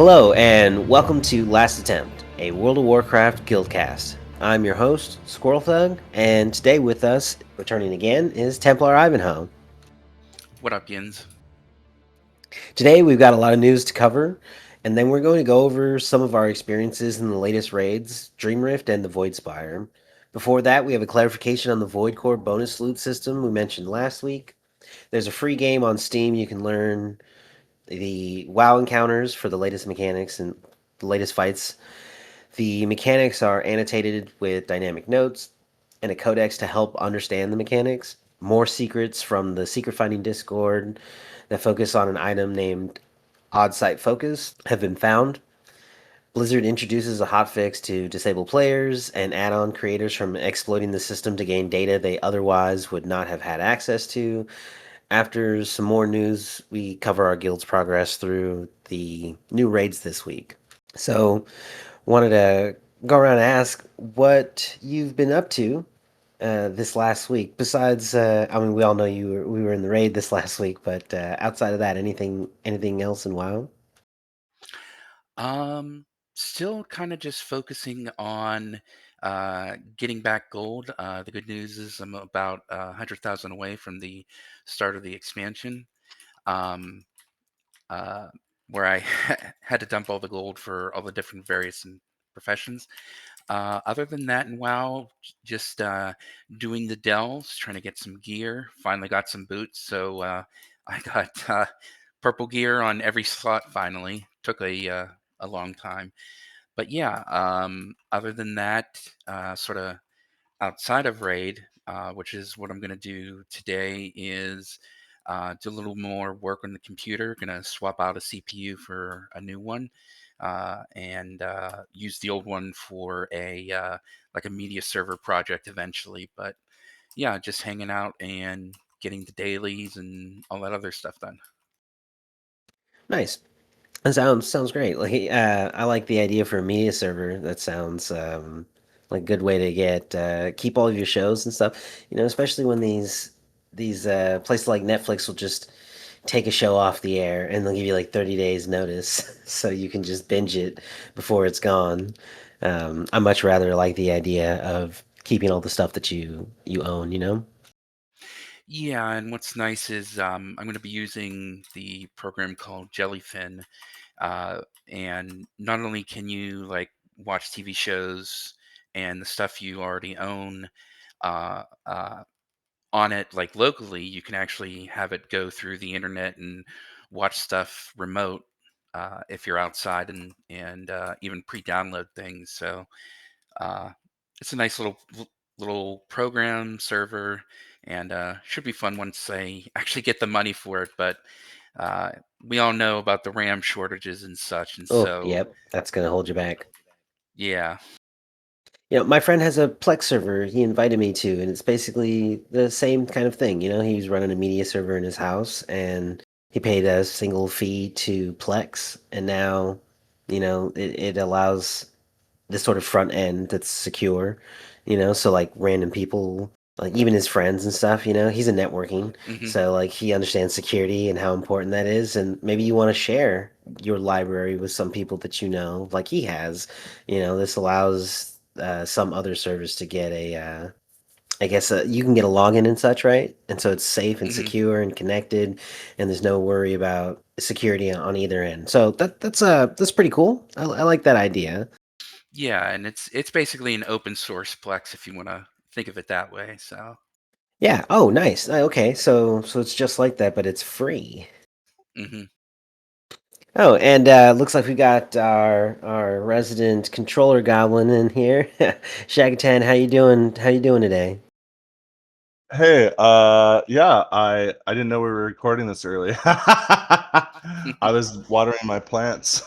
Hello, and welcome to Last Attempt, a World of Warcraft Guildcast. I'm your host, Squirrelthug, and today with us, returning again, is Templar Ivanhoe. What up, Yins? Today we've got a lot of news to cover, and then we're going to go over some of our experiences in the latest raids, Dreamrift and the Voidspire. Before that, we have a clarification on the Void Core bonus loot system we mentioned last week. There's a free game on Steam you can learn the WoW encounters for the latest mechanics and the latest fights. The mechanics are annotated with dynamic notes and a codex to help understand the mechanics. More secrets from the secret finding Discord that focus on an item named Odd Sight Focus have been found. Blizzard introduces a hotfix to disable players and add on creators from exploiting the system to gain data they otherwise would not have had access to. After some more news, we cover our guild's progress through the new raids this week. So, wanted to go around and ask what you've been up to this last week. Besides, I mean, we all know we were in the raid this last week, but outside of that, anything else in WoW? Um, Still kind of just focusing on getting back gold. The good news is I'm about 100,000 away from the start of the expansion, um, uh, where I had to dump all the gold for all the different various professions. Other than that, in WoW, just doing the delves, trying to get some gear. Finally got some boots, so I got purple gear on every slot. Finally, took a long time, but yeah. Other than that, sort of outside of raid, which is what I'm going to do today, is do a little more work on the computer. Going to swap out a CPU for a new one, and use the old one for a like a media server project eventually. But yeah, just hanging out and getting the dailies and all that other stuff done. Nice. That sounds great. Like, I like the idea for a media server. That sounds like a good way to get keep all of your shows and stuff. You know, especially when these places like Netflix will just take a show off the air and they'll give you like 30 days notice so you can just binge it before it's gone. I much rather like the idea of keeping all the stuff that you own. You know. Yeah, and what's nice is I'm going to be using the program called Jellyfin, uh, and not only can you like watch TV shows and the stuff you already own uh, uh, on it like locally, you can actually have it go through the internet and watch stuff remote if you're outside and even pre-download things. So uh, it's a nice little program server, and should be fun once they actually get the money for it. But uh, we all know about the RAM shortages and such, and Oh, so yep, that's gonna hold you back. yeah. You know, my friend has a Plex server he invited me to, and it's basically the same kind of thing. You know, he's running a media server in his house, and he paid a single fee to Plex, and now, you know, it allows this sort of front end that's secure. You know, so like random people, like even his friends and stuff. You know, he's a networking, Hmm. so like he understands security and how important that is, and maybe you want to share your library with some people that you know, like he has. You know, this allows some other service to get I guess you can get a login and such, right? And so it's safe and Hmm. secure and connected, and there's no worry about security on either end. So that's pretty cool. I like that idea. Yeah, and it's basically an open source Plex if you want to think of it that way. So. Yeah. Oh, nice. Okay. So it's just like that, but it's free. Hmm. Oh, and looks like we got our resident controller goblin in here. Shakatan, how you doing? How you doing today? Hey, yeah, I didn't know we were recording this early. I was watering my plants.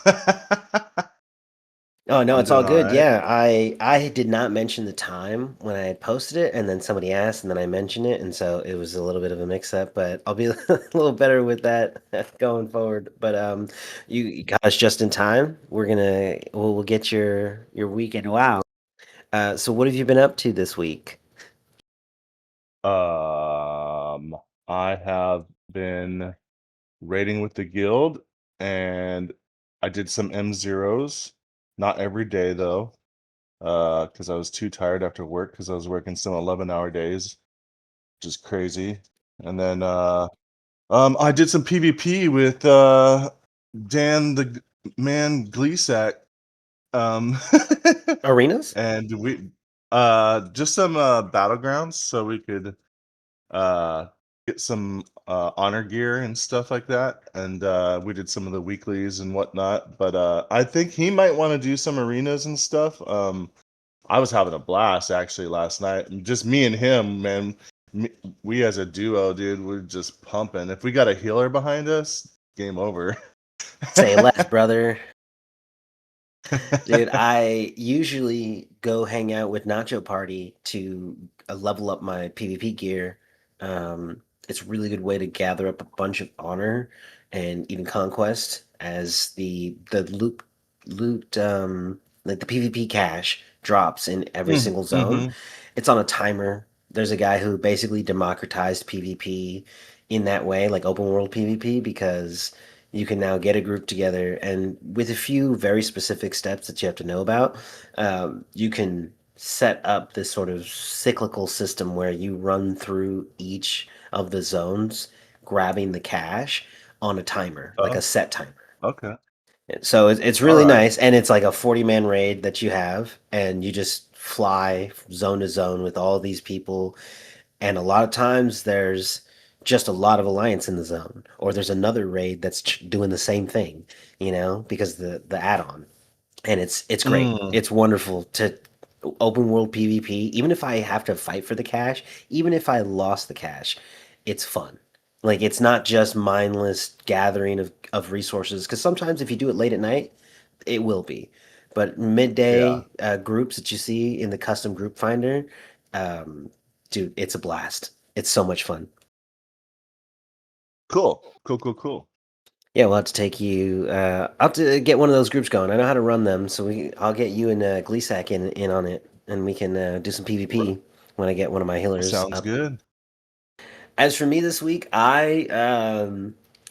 Oh no, I'm it's all doing all good. right. Yeah, I did not mention the time when I had posted it, and then somebody asked, and then I mentioned it, and so it was a little bit of a mix-up. But I'll be a little better with that going forward. But you got us just in time. We'll get your weekend. Wow. So what have you been up to this week? Um, I have been raiding with the guild and I did some M0s, not every day though, because I was too tired after work because I was working some 11-hour days, which is crazy. And then I did some PvP with Dan the man Gleesack. Um, Arenas? and we just some battlegrounds so we could uh get some honor gear and stuff like that. And we did some of the weeklies and whatnot. But I think he might want to do some arenas and stuff. I was having a blast actually last night. And just me and him, man. Me, we as a duo, dude, we're just pumping. If we got a healer behind us, game over. Say less, brother. Dude, I usually go hang out with Nacho Party to level up my PvP gear. It's a really good way to gather up a bunch of honor and even conquest as the loot like the PvP cache drops in every single zone. Mm-hmm. It's on a timer. There's a guy who basically democratized PvP in that way, like open world PvP, because you can now get a group together and with a few very specific steps that you have to know about, you can set up this sort of cyclical system where you run through each of the zones grabbing the cache on a timer, like a Oh, set timer. okay. So it's All really right. nice, and it's like a 40-man raid that you have, and you just fly zone to zone with all these people. And a lot of times there's just a lot of alliance in the zone, or there's another raid that's doing the same thing, because the add-on, and it's great. Mm, It's wonderful to open world PvP. Even if I have to fight for the cash, even if I lost the cash, it's fun. Like it's not just mindless gathering of resources. Because sometimes if you do it late at night, it will be. But yeah. midday groups that you see in the custom group finder, um, dude, it's a blast. It's so much fun. Cool. Cool. Cool. Cool. Yeah, we'll have to take you. I'll have to get one of those groups going. I know how to run them, so I'll get you and Gleesack in on it, and we can do some PvP when I get one of my healers Sounds up. good. As for me this week, I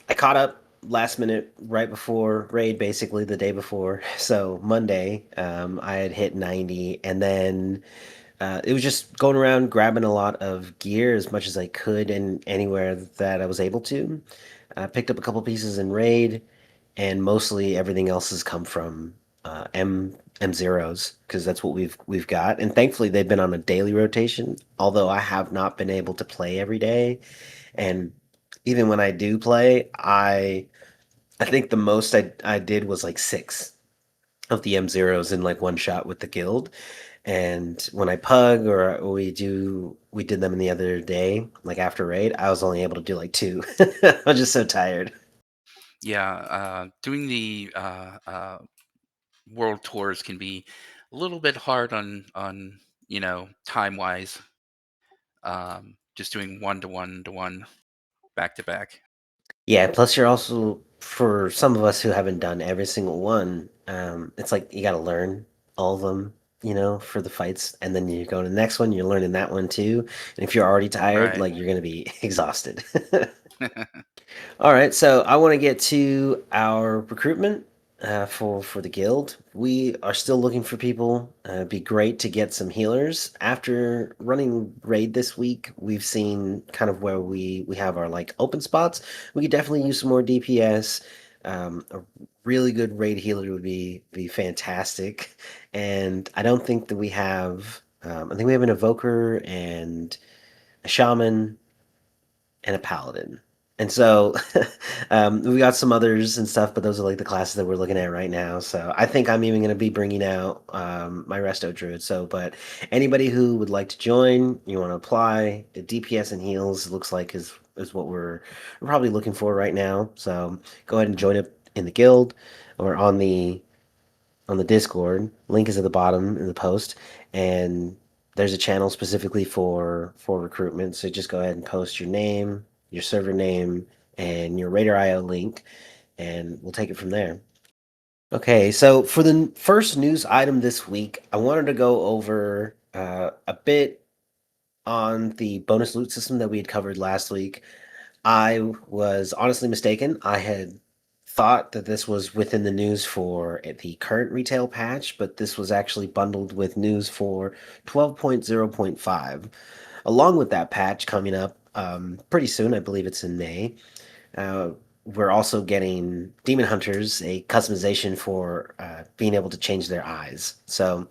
caught up last minute right before raid, basically the day before. So Monday, I had hit 90, and then it was just going around grabbing a lot of gear as much as I could and anywhere that I was able to. I picked up a couple pieces in raid, and mostly everything else has come from M0s because that's what we've got. And thankfully, they've been on a daily rotation. Although I have not been able to play every day, and even when I do play, I think the most I did was like six of the M0s in like one shot with the guild. And when I pug or we did them in the other day, like after raid, I was only able to do like two. I was just so tired. Yeah, doing the world tours can be a little bit hard on time wise. Just doing one to one back to back. Yeah, plus you're also for some of us who haven't done every single one, it's like you got to learn all of them, for the fights, and then you go to the next one, you're learning that one too. And if you're already tired, Right. like you're gonna be exhausted. All right, so I want to get to our recruitment for the guild. We are still looking for people. It'd be great to get some healers. After running raid this week, we've seen kind of where we have our like open spots. We could definitely use some more DPS. A really good raid healer would be fantastic. And I don't think that we have. I think we have an evoker and a shaman and a paladin. And so we got some others and stuff, but those are like the classes that we're looking at right now. So I think I'm even going to be bringing out my resto druid. So, but anybody who would like to join, you want to apply, DPS and heals looks like is what we're probably looking for right now. So go ahead and join up in the guild or on the Discord. Link is at the bottom in the post, and there's a channel specifically for recruitment. So just go ahead and post your name, your server name, and your Raider IO link, and we'll take it from there. Okay, so for the first news item this week, I wanted to go over a bit on the bonus loot system that we had covered last week. I was honestly mistaken. I had thought that this was within the news for the current retail patch, but this was actually bundled with news for 12.0.5. Along with that patch coming up pretty soon, I believe it's in May. Uh, we're also getting Demon Hunters, a customization for being able to change their eyes. So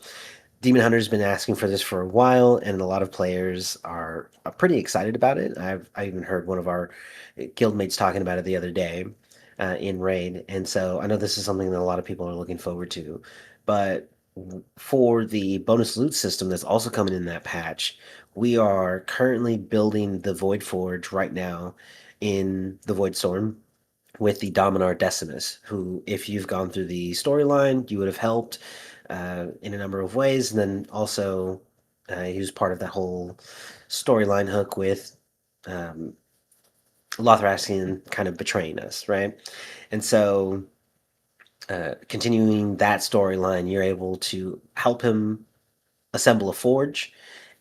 Demon Hunter's been asking for this for a while, and a lot of players are pretty excited about it. I even heard one of our guildmates talking about it the other day in raid, and so I know this is something that a lot of people are looking forward to. But for the bonus loot system that's also coming in that patch, we are currently building the Void Forge right now in the Void Storm with the Dominar Decimus, who, if you've gone through the storyline, you would have helped in a number of ways. And then also, he was part of that whole storyline hook with um, Lothraxian kind of betraying us, right? And so, continuing that storyline, you're able to help him assemble a forge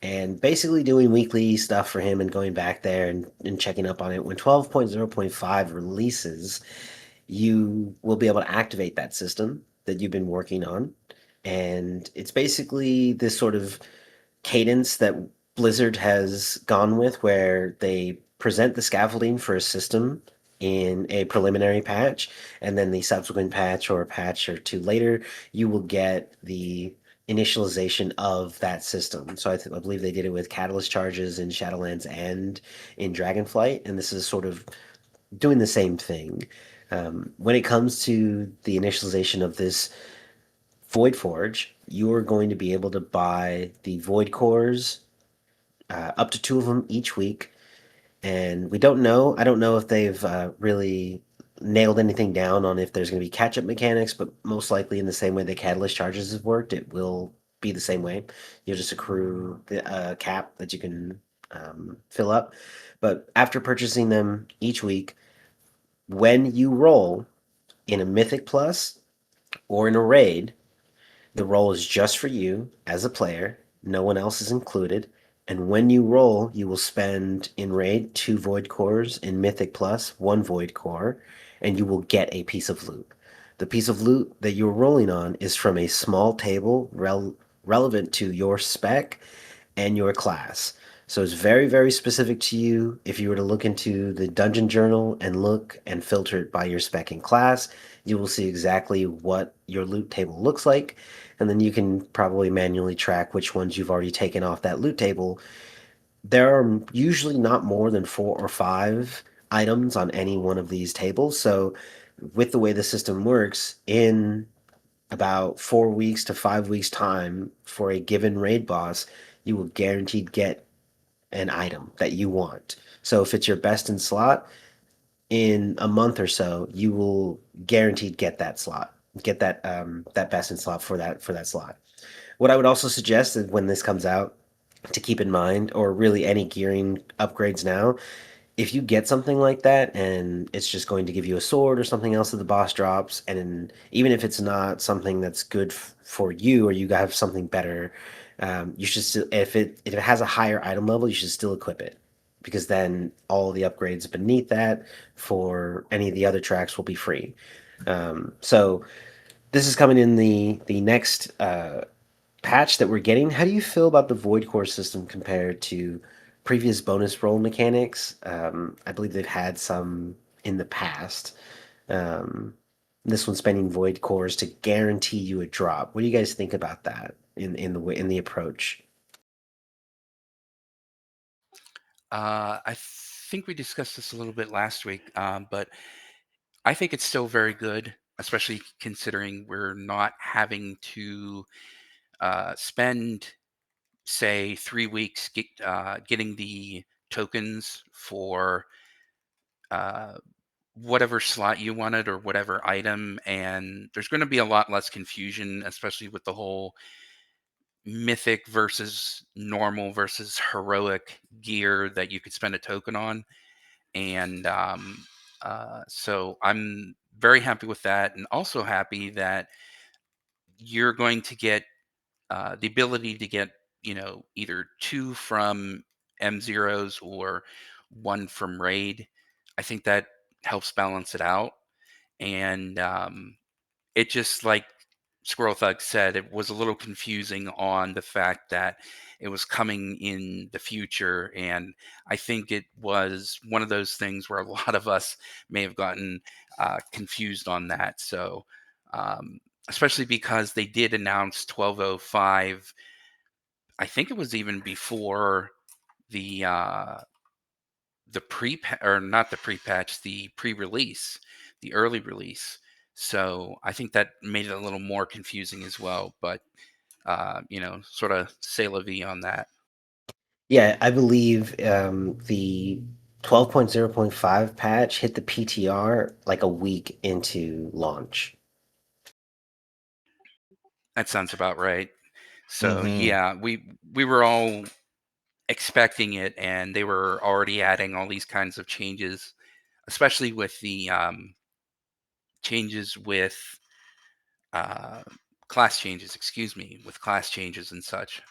and basically doing weekly stuff for him and going back there and checking up on it. When 12.0.5 releases, you will be able to activate that system that you've been working on. And it's basically this sort of cadence that Blizzard has gone with, where they present the scaffolding for a system in a preliminary patch, and then the subsequent patch or a patch or two later, you will get the initialization of that system. So I believe they did it with Catalyst charges in Shadowlands and in Dragonflight, and this is sort of doing the same thing. When it comes to the initialization of this Void Forge, you are going to be able to buy the Void Cores, up to two of them each week. And we don't know. I don't know if they've really nailed anything down on if there's going to be catch up mechanics, but most likely, in the same way the Catalyst charges have worked, it will be the same way. You'll just accrue the cap that you can fill up. But after purchasing them each week, when you roll in a Mythic Plus or in a raid, the roll is just for you as a player. No one else is included. And when you roll, you will spend in raid 2 void cores, in Mythic Plus 1 void core, and you will get a piece of loot. The piece of loot that you're rolling on is from a small table relevant to your spec and your class. So it's very, very specific to you. If you were to look into the dungeon journal and look and filter it by your spec and class, you will see exactly what your loot table looks like. And then you can probably manually track which ones you've already taken off that loot table. There are usually not more than 4 or 5 items on any one of these tables. So, with the way the system works, in about 4 weeks to 5 weeks time for a given raid boss, you will guaranteed get an item that you want. So if it's your best in slot, in a month or so, you will guaranteed get that slot, get that best in slot for that slot. What I would also suggest is when this comes out, to keep in mind, or really any gearing upgrades now, if you get something like that and it's just going to give you a sword or something else that the boss drops, and even if it's not something that's good for you, or you have something better, you should still, if it has a higher item level, you should still equip it, because then all the upgrades beneath that for any of the other tracks will be free. So this is coming in the next patch that we're getting. How do you feel about the Void Core system compared to previous bonus roll mechanics? I believe they've had some in the past. Um, this one's spending Void Cores to guarantee you a drop. What do you guys think about that in the approach? I think we discussed this a little bit last week, but I think it's still very good, especially considering we're not having to spend, say, 3 weeks getting the tokens for uh, whatever slot you wanted or whatever item. And there's going to be a lot less confusion, especially with the whole mythic versus normal versus heroic gear that you could spend a token on. And so I'm very happy with that, and also happy that you're going to get the ability to get, either two from M zeros or one from raid. I think that helps balance it out. and it just, like Squirrelthug said, it was a little confusing on the fact that it was coming in the future, and I think it was one of those things where a lot of us may have gotten confused on that. So, um, especially because they did announce 1205. I think it was even before the pre or not the pre-patch, the pre-release, the early release. So I think that made it a little more confusing as well. But sort of say la vie on that. Yeah, I believe the 12.0.5 patch hit the PTR like a week into launch. That sounds about right. So Mm-hmm. yeah, we were all expecting it, and they were already adding all these kinds of changes, especially with the changes with uh, class changes. Excuse me, with class changes and such.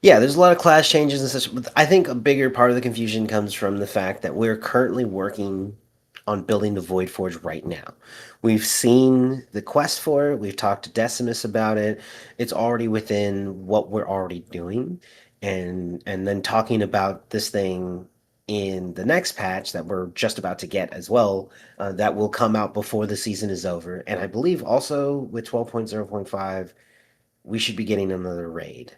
Yeah, there's a lot of class changes and such. But I think a bigger part of the confusion comes from the fact that we're currently working on building the Void Forge right now. We've seen the quest for it. We've talked to Decimus about it. It's already within what we're already doing, and then talking about this thing in the next patch that we're just about to get as well. That will come out before the season is over, and I believe also with 12.0.5, we should be getting another raid,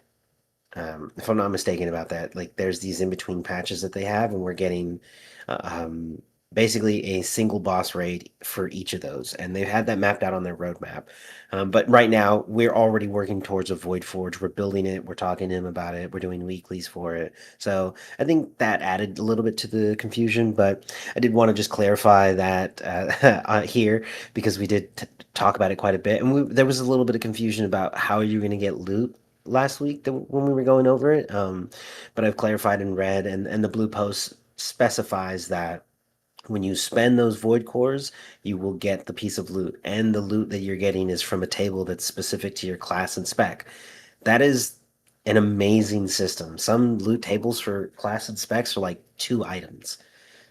if I'm not mistaken about that. Like there's these in between patches that they have, and we're getting uh, um, basically a single boss raid for each of those, and they've had that mapped out on their roadmap. But right now, we're already working towards a Void Forge. We're building it. We're talking to him about it. We're doing weeklies for it. So I think that added a little bit to the confusion. But I did want to just clarify that here, because we did talk about it quite a bit, and there was a little bit of confusion about how you're going to get loot last week when we were going over it. But I've clarified in red, and the blue post specifies that when you spend those void cores, you will get the piece of loot, and the loot that you're getting is from a table that's specific to your class and spec. That is an amazing system. Some loot tables for class and specs are like 2 items.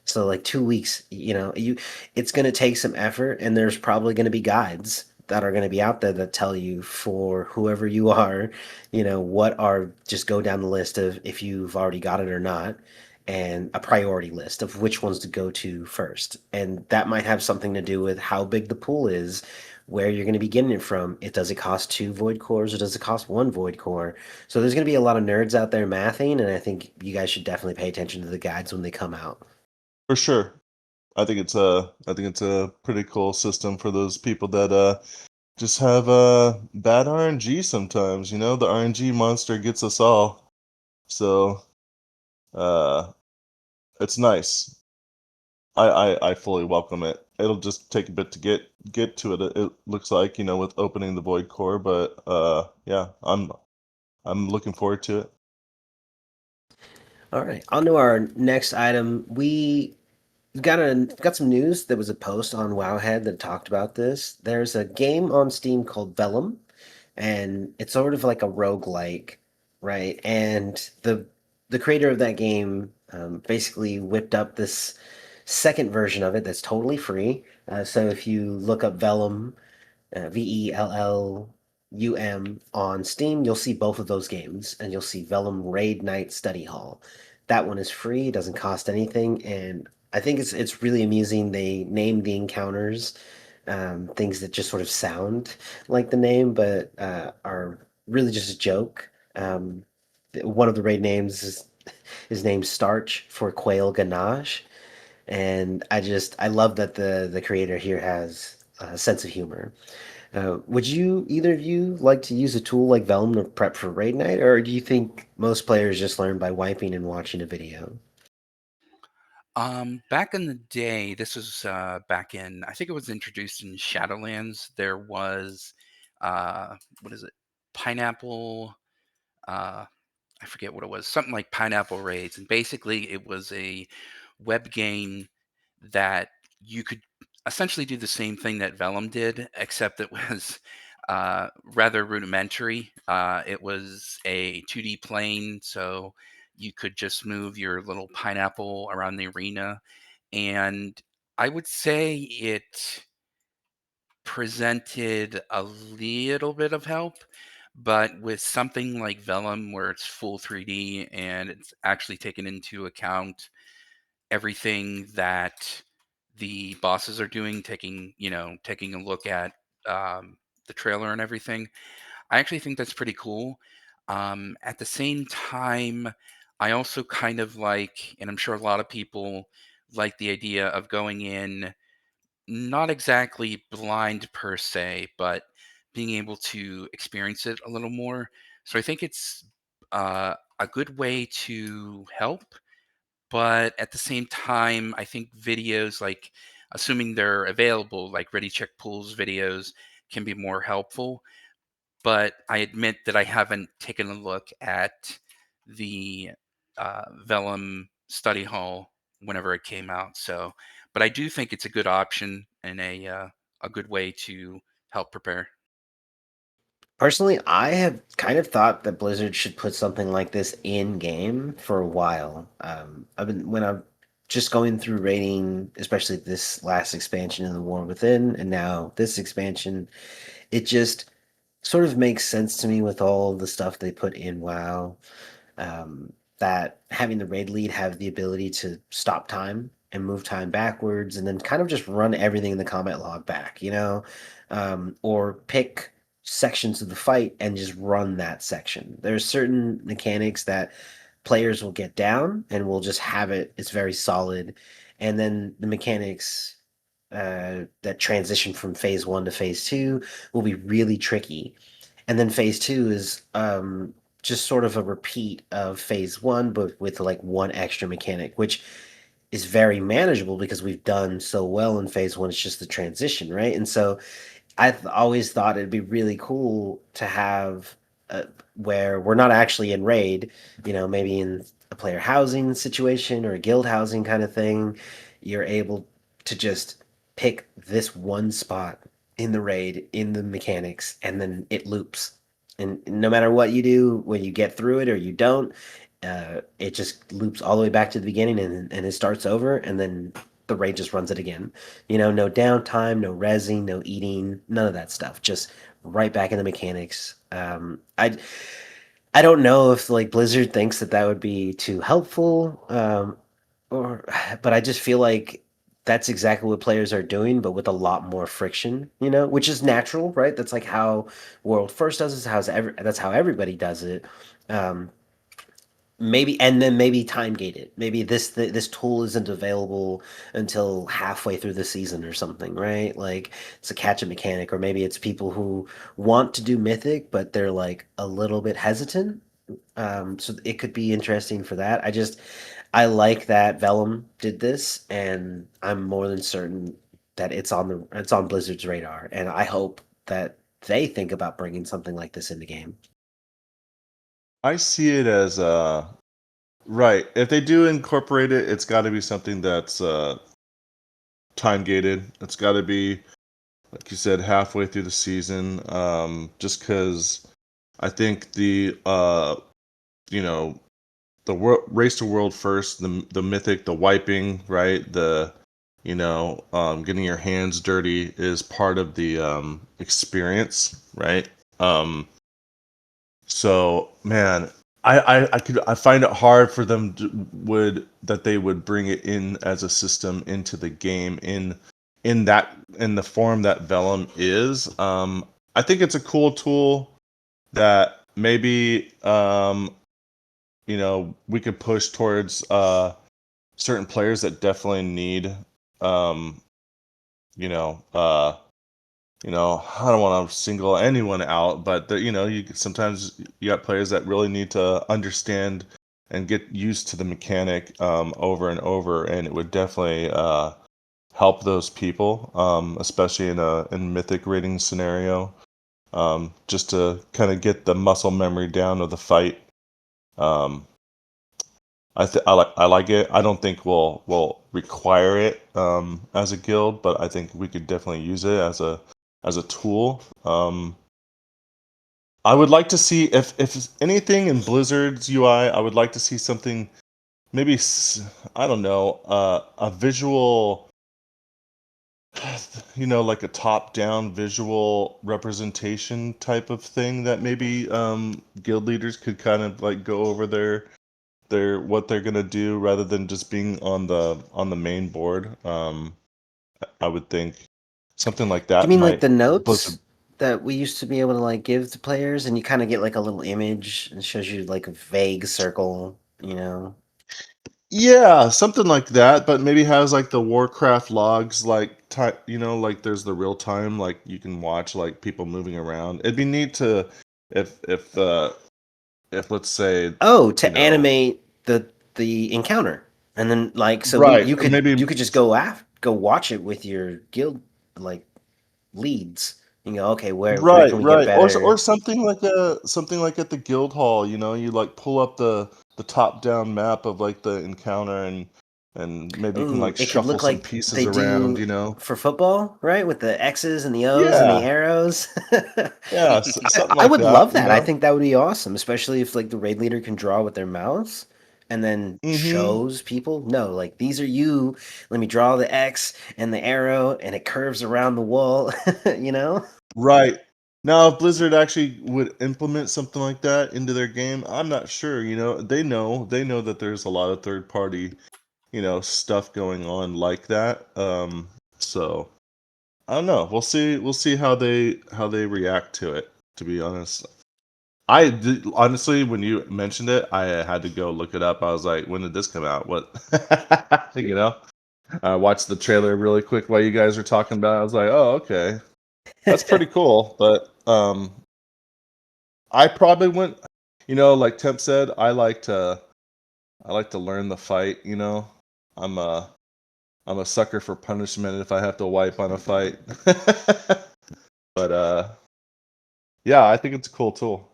So like 2 weeks, it's going to take some effort, and there's probably going to be guides that are going to be out there that tell you, for whoever you are, what are, just go down the list of if you've already got it or not, and a priority list of which ones to go to first. And that might have something to do with how big the pool is, where you're going to be getting it from. Does it cost two void cores, or does it cost one void core? So there's going to be a lot of nerds out there mathing, and I think you guys should definitely pay attention to the guides when they come out. For sure. I think it's a pretty cool system for those people that just have bad RNG sometimes, the RNG monster gets us all. So uh it's nice. I fully welcome it. It'll just take a bit to get to it. It looks like, with opening the void core, but yeah, I'm looking forward to it. All right, on to our next item. Got some news. There was a post on Wowhead that talked about this. There's a game on Steam called Vellum, and it's sort of like a roguelike, right? And the creator of that game basically whipped up this second version of it that's totally free. So if you look up Vellum, Vellum on Steam, you'll see both of those games, and you'll see Vellum Raid Night Study Hall. That one is free, doesn't cost anything, and I think it's really amusing. They named the encounters things that just sort of sound like the name, but are really just a joke. One of the raid names is named Starch for Quail Ganache, and I love that the creator here has a sense of humor. Would either of you like to use a tool like Vellum to prep for raid night, or do you think most players just learn by wiping and watching a video? Back in the day, this was back in, I think it was introduced in Shadowlands. There was, what is it? Pineapple. Uh, I forget what it was. Something like Pineapple Raids, and basically it was a web game that you could essentially do the same thing that Vellum did, except it was rather rudimentary. It was a 2D plane, so you could just move your little pineapple around the arena. And I would say it presented a little bit of help, but with something like Vellum, where it's full 3D and it's actually taken into account everything that the bosses are doing, taking a look at the trailer and everything, I actually think that's pretty cool. At the same time, I also kind of like, and I'm sure a lot of people like the idea of going in not exactly blind per se, but being able to experience it a little more. So I think it's a good way to help, but at the same time, I think videos like, assuming they're available, like Ready Check Pools videos, can be more helpful. But I admit that I haven't taken a look at the Vellum study hall whenever it came out. So, but I do think it's a good option and a good way to help prepare. Personally, I have kind of thought that Blizzard should put something like this in game for a while. I've been when I'm just going through raiding, especially this last expansion in the War Within, and now this expansion. It just sort of makes sense to me with all the stuff they put in WoW, that having the raid lead have the ability to stop time and move time backwards and then kind of just run everything in the combat log back, or pick sections of the fight and just run that section. There's certain mechanics that players will get down and will just have it. It's very solid. And then the mechanics that transition from phase one to phase two will be really tricky. And then phase two is just sort of a repeat of phase one, but with like one extra mechanic, which is very manageable because we've done so well in phase one. It's just the transition, right? And so always thought it'd be really cool to have where we're not actually in raid, maybe in a player housing situation or a guild housing kind of thing. You're able to just pick this one spot in the raid, in the mechanics, and then it loops. And no matter what you do, when you get through it or you don't, it just loops all the way back to the beginning and it starts over, and then the raid just runs it again. No downtime, no resing, no eating, none of that stuff. Just right back in the mechanics. I don't know if like Blizzard thinks that that would be too helpful, or but I just feel like that's exactly what players are doing, but with a lot more friction, which is natural, right? That's like how World First does it. That's how everybody does it. Um, maybe and then maybe time gated. Maybe this tool isn't available until halfway through the season or something, right? Like it's a catch up mechanic, or maybe it's people who want to do Mythic, but they're like a little bit hesitant. So it could be interesting for that. I like that Vellum did this, and I'm more than certain that it's on Blizzard's radar, and I hope that they think about bringing something like this in the game. I see it as right. If they do incorporate it, it's got to be something that's time gated. It's got to be, like you said, halfway through the season. Just because I think you know, race to world first, the mythic, the wiping, right? Getting your hands dirty is part of the experience, right? So man, I find it hard for them that they would bring it in as a system into the game in the form that Vellum is. I think it's a cool tool that maybe we could push towards certain players that definitely need um you know uh I don't want to single anyone out, but sometimes you got players that really need to understand and get used to the mechanic over and over, and it would definitely help those people, especially in mythic rating scenario, just to kind of get the muscle memory down of the fight. um, I like it. I don't think we'll require it as a guild, but I think we could definitely use it as a tool. I would like to see if anything in Blizzard's UI. I would like to see something, maybe I don't know, a visual like a top-down visual representation type of thing that maybe guild leaders could kind of like go over their what they're gonna do rather than just being on the main board. I would think something like Do you that mean like might the Blizzard. notes that we used to be able to like give to players, and you kind of get like a little image and shows you like a vague circle, you know? Yeah, something like that, but maybe has like the Warcraft logs, like like there's the real time, like you can watch like people moving around. It'd be neat to if if uh if let's say Oh, you to know animate the encounter, and then like so we right, or maybe you could just go watch it with your guild like leads. You go, okay, where right, can we get right, or better? something like at the guild hall, you like pull up the top down map of like the encounter and maybe you can Ooh, like it could shuffle look some like pieces they around, do for football, right? With the X's and the O's and the Yeah, arrows. yeah, something I like would that, love that. I think that would be awesome, especially if like the raid leader can draw with their mouse and then Mm-hmm. shows people, no, like these are you. Let me draw the X and the arrow and it curves around the wall, you know? Right. Now, if Blizzard actually would implement something like that into their game, I'm not sure. They know that there's a lot of third party, stuff going on like that. So I don't know. We'll see how they react to it. To be honest, honestly, when you mentioned it, I had to go look it up. I was like, when did this come out? What? you know. I watched the trailer really quick while you guys were talking about it. I was like, oh, okay. That's pretty cool, but I probably wouldn't. Like Temp said, I like to learn the fight. I'm a I'm a sucker for punishment if I have to wipe on a fight. but yeah, I think it's a cool tool.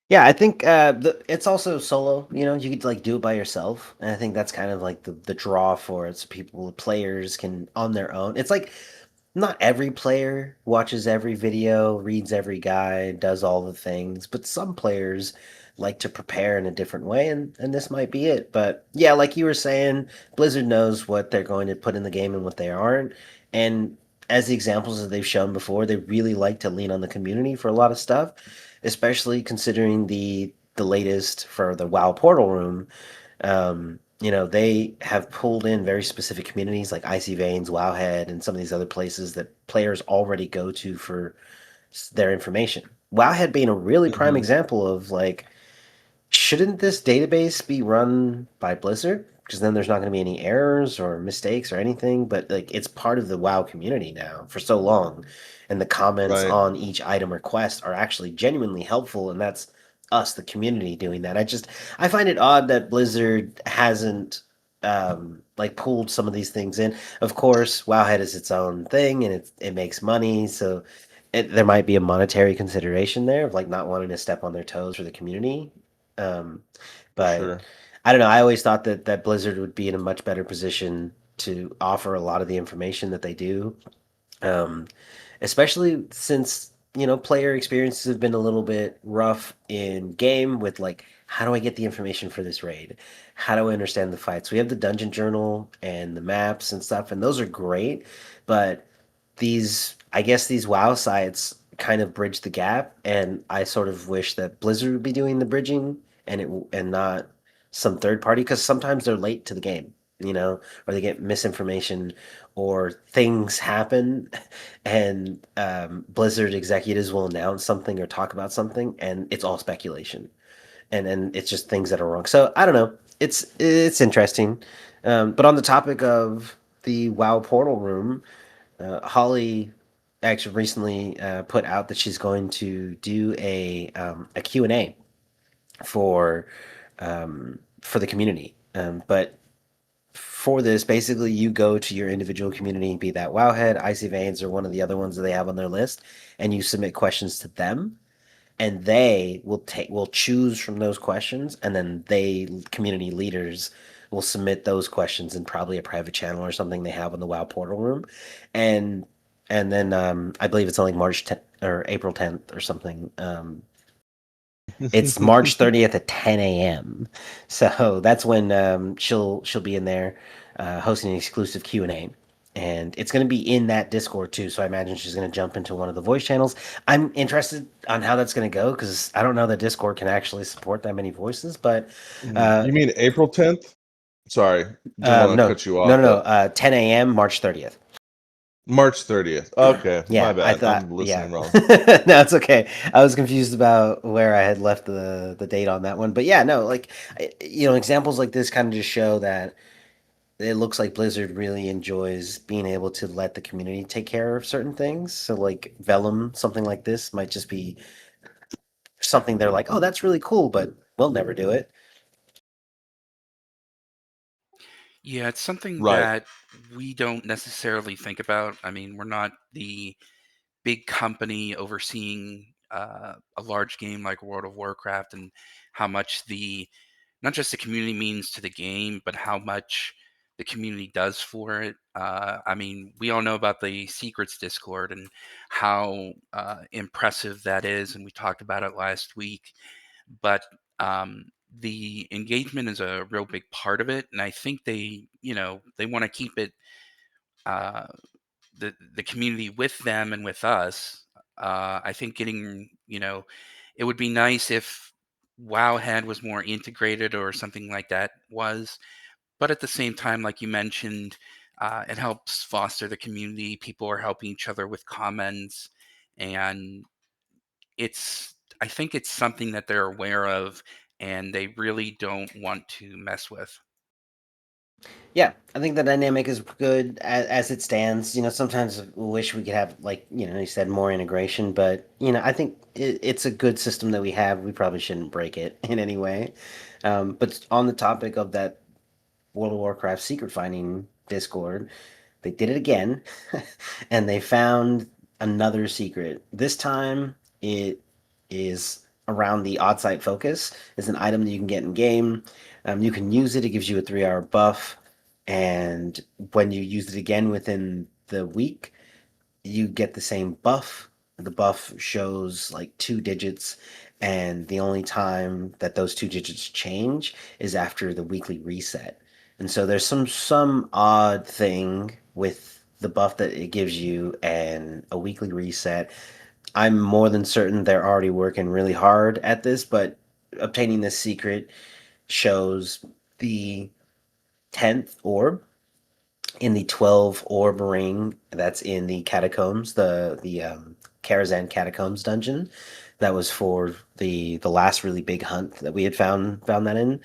Yeah, I think it's also solo. You know, you could like do it by yourself, and I think that's kind of like the draw for it. So people, players, can on their own. It's like not every player watches every video, reads every guide, does all the things, but some players like to prepare in a different way, and this might be it. But yeah, like you were saying, Blizzard knows what they're going to put in the game and what they aren't, and as the examples that they've shown before, they really like to lean on the community for a lot of stuff, especially considering the latest for the WoW portal room. They have pulled in very specific communities like Icy Veins, Wowhead, and some of these other places that players already go to for their information. Wowhead being a really prime Hmm. example of like, shouldn't this database be run by Blizzard? Because then there's not going to be any errors or mistakes or anything. But like, it's part of the WoW community now for so long, and the comments Right. on each item or quest are actually genuinely helpful, and that's us, the community, doing that. I find it odd that Blizzard hasn't like pulled some of these things in. Of course, Wowhead is its own thing, and it makes money, so there might be a monetary consideration there of like not wanting to step on their toes for the community. Um, For but sure. I don't know. I always thought that Blizzard would be in a much better position to offer a lot of the information that they do, um, especially since player experiences have been a little bit rough in game with like, how do I get the information for this raid? How do I understand the fights? We have the dungeon journal and the maps and stuff, and those are great, but I guess these WoW sites kind of bridge the gap, and I sort of wish that Blizzard would be doing the bridging and not some third party, because sometimes they're late to the game, or they get misinformation or things happen, and Blizzard executives will announce something or talk about something, and it's all speculation, and it's just things that are wrong. So I don't know. It's interesting, but on the topic of the WoW portal room, Holly actually recently put out that she's going to do a Q&A for the community. But for this, basically, you go to your individual community, be that Wowhead, Icy Veins, or one of the other ones that they have on their list, and you submit questions to them, and they will choose from those questions, and then community leaders will submit those questions in probably a private channel or something they have in the WoW portal room, and then I believe it's on like March 10th or April 10th or something. It's March 30th at 10 a.m. So that's when she'll be in there hosting an exclusive Q&A. and it's going to be in that Discord too. So I imagine she's going to jump into one of the voice channels. I'm interested on how that's going to go because I don't know that Discord can actually support that many voices. But You mean April 10th? Sorry, didn't want to no, cut you no, off, no, but no. 10 a.m. March 30th. March 30th. Okay, my Yeah, I bad. thought. I'm Yeah, listening wrong. no, it's okay. I was confused about where I had left the date on that one, but yeah, no, like examples like this kind of just show that it looks like Blizzard really enjoys being able to let the community take care of certain things. So like Vellum, something like this might just be something they're like, oh, that's really cool, but we'll never do it. Yeah, it's something Right. that we don't necessarily think about. I mean, we're not the big company overseeing a large game like World of Warcraft, and how much the not just the community means to the game, but how much the community does for it. I mean, we all know about the Secrets Discord and how impressive that is, and we talked about it last week. But the engagement is a real big part of it, and I think they want to keep it uh, the community with them and with us. I think it would be nice if Wowhead was more integrated or something like that was. But at the same time, like you mentioned, it helps foster the community. People are helping each other with comments, and I think it's something that they're aware of, and they really don't want to mess with. Yeah, I think the dynamic is good as it stands. Sometimes we wish we could have, like, you said, more integration, but, I think it's a good system that we have. We probably shouldn't break it in any way. But on the topic of that World of Warcraft secret finding Discord, they did it again, and they found another secret. This time, it is around the odd site focus. It's an item that you can get in game. You can use it. It gives you a 3-hour buff, and when you use it again within the week, you get the same buff. The buff shows like 2 digits, and the only time that those 2 digits change is after the weekly reset. And so there's some odd thing with the buff that it gives you and a weekly reset. I'm more than certain they're already working really hard at this, but obtaining this secret shows the 10th orb in the 12 orb ring that's in the catacombs, the Karazhan catacombs dungeon. That was for the last really big hunt that we had found that in.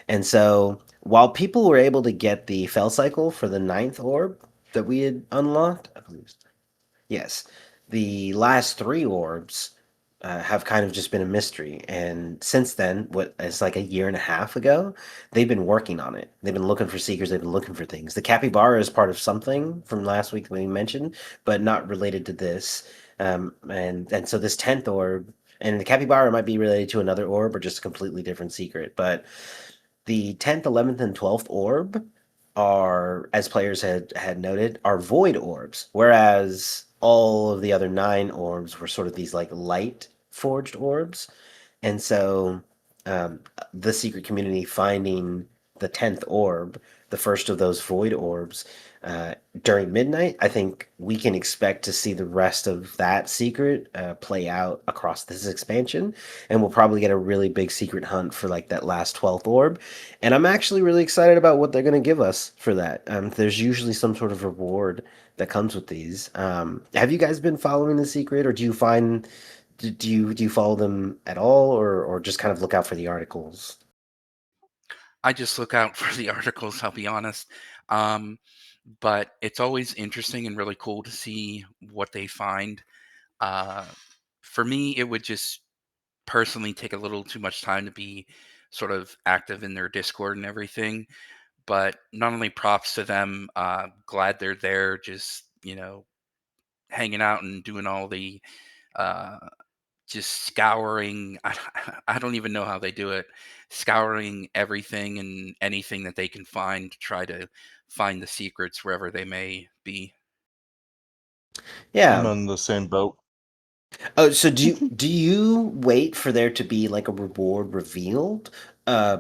And so while people were able to get the fell cycle for the ninth orb that we had unlocked, I believe, yes, the last three orbs have kind of just been a mystery. And since then, what it's like a year and a half ago, they've been working on it. They've been looking for seekers. They've been looking for things. The capybara is part of something from last week that we mentioned, but not related to this. And so this 10th orb, and the capybara might be related to another orb or just a completely different secret. But the 10th, 11th, and 12th orb are, as players had noted, are void orbs, whereas all of the other 9 orbs were sort of these like light forged orbs. And so um, the secret community finding the 10th orb, the first of those void orbs, during midnight, I think we can expect to see the rest of that secret play out across this expansion. And we'll probably get a really big secret hunt for like that last 12th orb. And I'm actually really excited about what they're going to give us for that. There's usually some sort of reward that comes with these. Have you guys been following the secret, or do you follow them at all, or just kind of look out for the articles? I just look out for the articles, I'll be honest. Um, but it's always interesting and really cool to see what they find. Uh, for me, it would just personally take a little too much time to be sort of active in their Discord and everything. But not only props to them, glad they're there, just hanging out and doing all the uh, just scouring. I don't even know how they do it, scouring everything and anything that they can find to try to find the secrets wherever they may be. I'm Yeah. on the same boat. Oh, so do you wait for there to be like a reward revealed,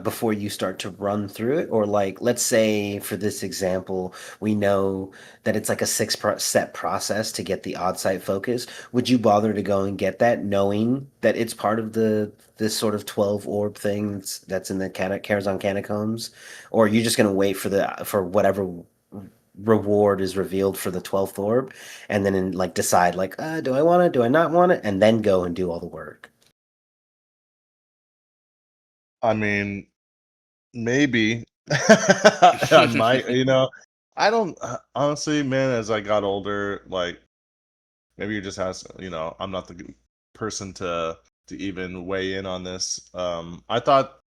before you start to run through it, or like let's say for this example we know that it's like a step process to get the odd site focus. Would you bother to go and get that knowing that it's part of this sort of 12 orb thing that's in the Karazhan catacombs, or are you just going to wait for whatever reward is revealed for the 12th orb, and then like decide like do I want it, do I not want it, and then go and do all the work? I mean, maybe I might. I don't honestly, man. As I got older, like maybe you just has. I'm not the person to even weigh in on this. I thought,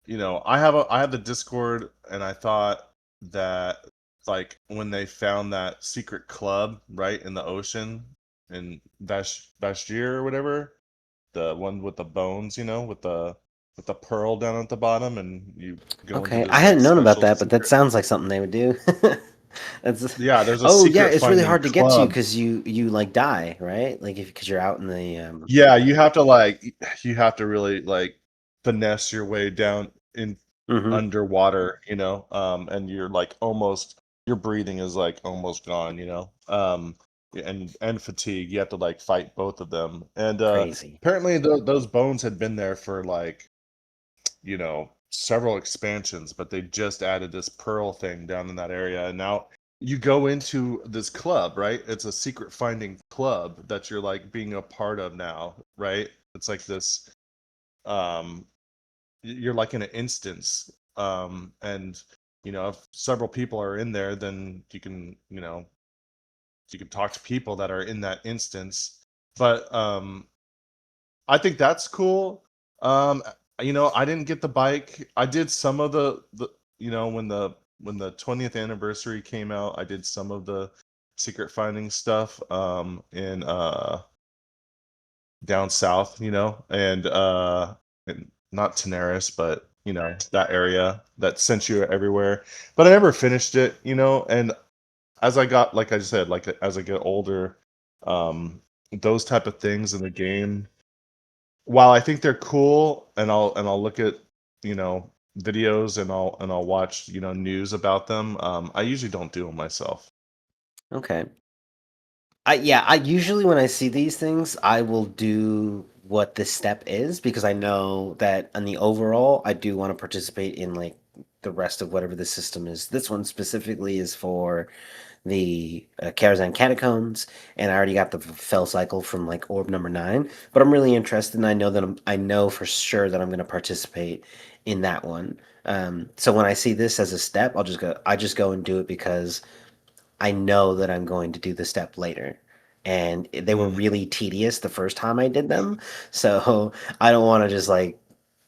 I have the Discord, and I thought that like when they found that secret club right in the ocean in Bashir or whatever, the one with the bones, with the pearl down at the bottom, and you go into Okay, I this like hadn't known about special that, but that secret. sounds like something they would do. That's Yeah, there's a oh yeah, secret it's really finding hard to get to club. because you like die, right? Like if because you're out in the Yeah, you have to really like finesse your way down in hmm. underwater, and you're like almost your breathing is like almost gone, and fatigue. You have to like fight both of them. And Crazy. apparently those bones had been there for like, several expansions, but they just added this pearl thing down in that area. And now you go into this club, right? It's a secret finding club that you're like being a part of now, right? It's like this, um, you're like in an instance. And if several people are in there, then you can talk to people that are in that instance. But I think that's cool. Um, I didn't get the bike. I did some of the when the 20th anniversary came out, I did some of the secret finding stuff in down south, and not Tenaris, but that area that sent you everywhere. But I never finished it, and as I got, like I said, like as I get older, those type of things in the game, while I think they're cool, and I'll look at videos, and I'll watch news about them. I usually don't do them myself. Okay. I usually when I see these things, I will do what this step is because I know that on the overall, I do want to participate in like the rest of whatever the system is. This one specifically is for the Karazhan Catacombs, and I already got the Fell Cycle from like Orb number 9. But I'm really interested, and I know for sure that I'm going to participate in that one. So when I see this as a step, I just go and do it because I know that I'm going to do the step later. And they were Mm, really tedious the first time I did them. So I don't want to just like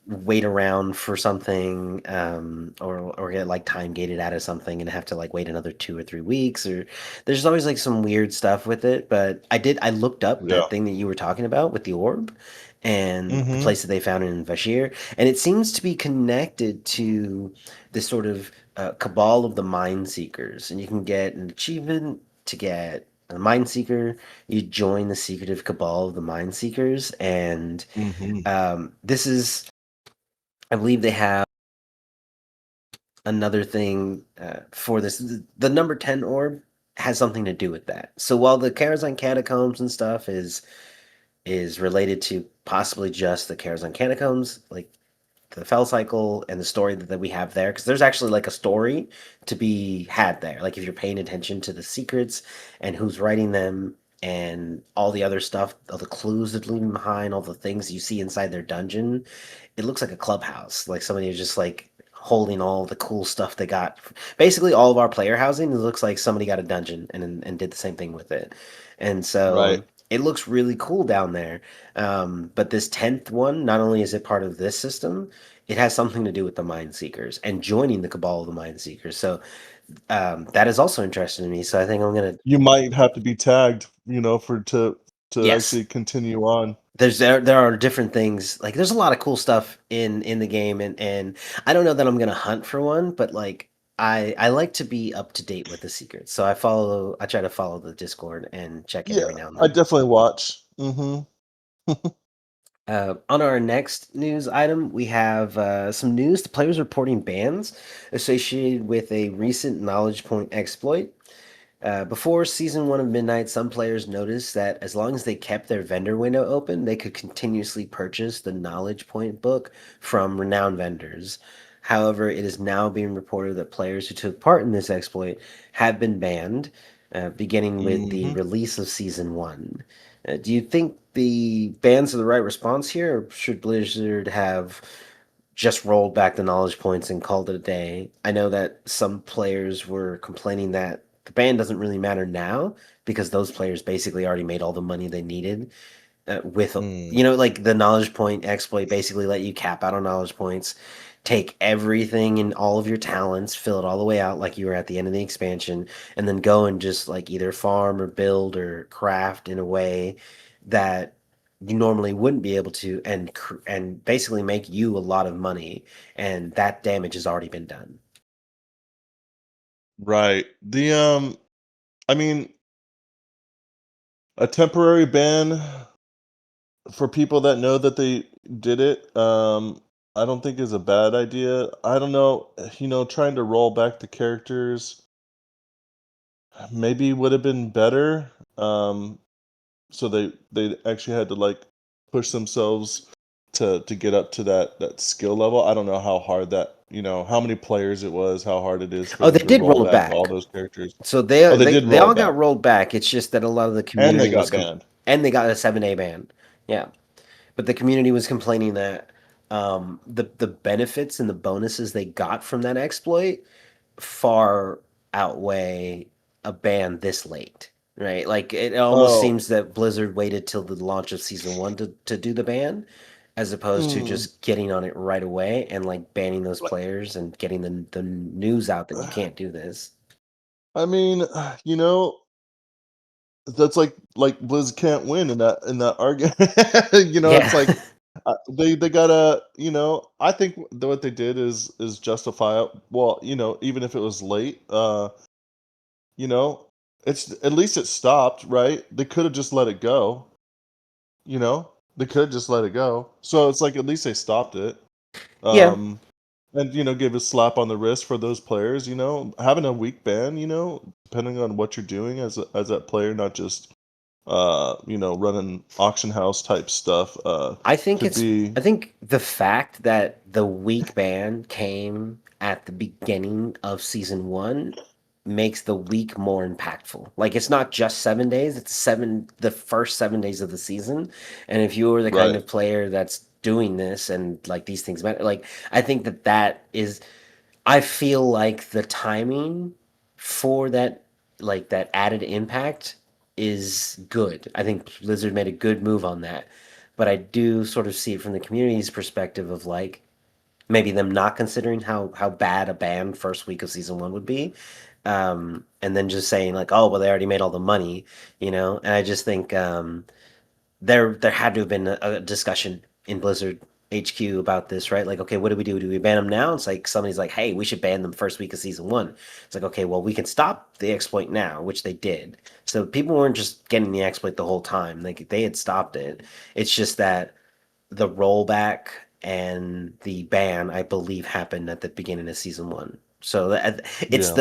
wait around for something or get like time gated out of something and have to like wait another 2 or 3 weeks, or there's always like some weird stuff with it. But I looked up yeah. that thing that you were talking about with the orb and the Mm-hmm. place that they found in Vashir, and it seems to be connected to this sort of cabal of the mind seekers, and you can get an achievement to get a mind seeker. You join the secretive cabal of the mind seekers, and Mm-hmm. this is, I believe they have another thing for this. The number 10 orb has something to do with that. So while the Karazhan catacombs and stuff is related to possibly just the Karazhan catacombs, like the Fell Cycle and the story that we have there, because there's actually like a story to be had there. Like if you're paying attention to the secrets and who's writing them and all the other stuff, all the clues that leave behind, all the things you see inside their dungeon, it looks like a clubhouse. Like somebody is just like holding all the cool stuff they got. Basically, all of our player housing, it looks like somebody got a dungeon and did the same thing with it. And Right. so it looks really cool down there. But this 10th one, not only is it part of this system, it has something to do with the Mind Seekers and joining the cabal of the Mind Seekers. So that is also interesting to me. So I think I'm gonna, You might have to be tagged, for to yes, actually continue on. there are different things, like there's a lot of cool stuff in the game, and I don't know that I'm gonna hunt for one, but like I like to be up to date with the secrets, so I try to follow the Discord and check it Yeah, every now and I then. definitely watch. Mm-hmm. On our next news item, we have some news to players reporting bans associated with a recent knowledge point exploit. Before season one of Midnight, some players noticed that as long as they kept their vendor window open, they could continuously purchase the Knowledge Point book from renowned vendors. However, it is now being reported that players who took part in this exploit have been banned, beginning with the Hmm. release of season one. Do you think the bans are the right response here, or should Blizzard have just rolled back the knowledge points and called it a day? I know that some players were complaining that the ban doesn't really matter now because those players basically already made all the money they needed with Mm. like the knowledge point exploit basically let you cap out on knowledge points, take everything and all of your talents, fill it all the way out like you were at the end of the expansion, and then go and just like either farm or build or craft in a way that you normally wouldn't be able to, and basically make you a lot of money, and that damage has already been done. Right. I mean, a temporary ban for people that know that they did it, I don't think is a bad idea. I don't know, trying to roll back the characters maybe would have been better. So they actually had to like push themselves to get up to that skill level. I don't know how hard that, how many players it was, how hard it is for Oh, they them to did roll roll it back all back. those characters. So Oh, they they they did they roll all it back, got rolled back. It's just that a lot of the and they community got banned. and they got a 7-day ban. Yeah. But the community was complaining that the benefits and the bonuses they got from that exploit far outweigh a ban this late, right? Like it almost Oh, seems that Blizzard waited till the launch of season one to do the ban, as opposed to mm, just getting on it right away and like banning those players and getting the news out that you can't do this. I mean, you know, that's like Blizz can't win in that argument. It's Yeah. like they gotta. I think what they did is justifiable. Well, even if it was late, you know, it's at least it stopped, right? They could have just let it go. They could have just let it go. So it's like at least they stopped it. Yeah. Um, and give a slap on the wrist for those players. Having a week ban. Depending on what you're doing as that player, not just running auction house type stuff, I think could it's be. I think the fact that the week ban came at the beginning of season one makes the week more impactful. Like it's not just 7 days, it's the first 7 days of the season. And if you're the kind Right. of player that's doing this and like these things matter, like I think that is I feel like the timing for that, like that added impact, is good. I think Blizzard made a good move on that. But I do sort of see it from the community's perspective of like maybe them not considering how bad a ban first week of season one would be. And then just saying like, oh well, they already made all the money, And I just think there had to have been a discussion in Blizzard HQ about this, right? Like, okay, what do we do? Do we ban them now? It's like somebody's like, hey, we should ban them first week of season one. It's like, okay, well, we can stop the exploit now, which they did. So people weren't just getting the exploit the whole time. Like they had stopped it. It's just that the rollback and the ban, I believe, happened at the beginning of season one. So it's Yeah.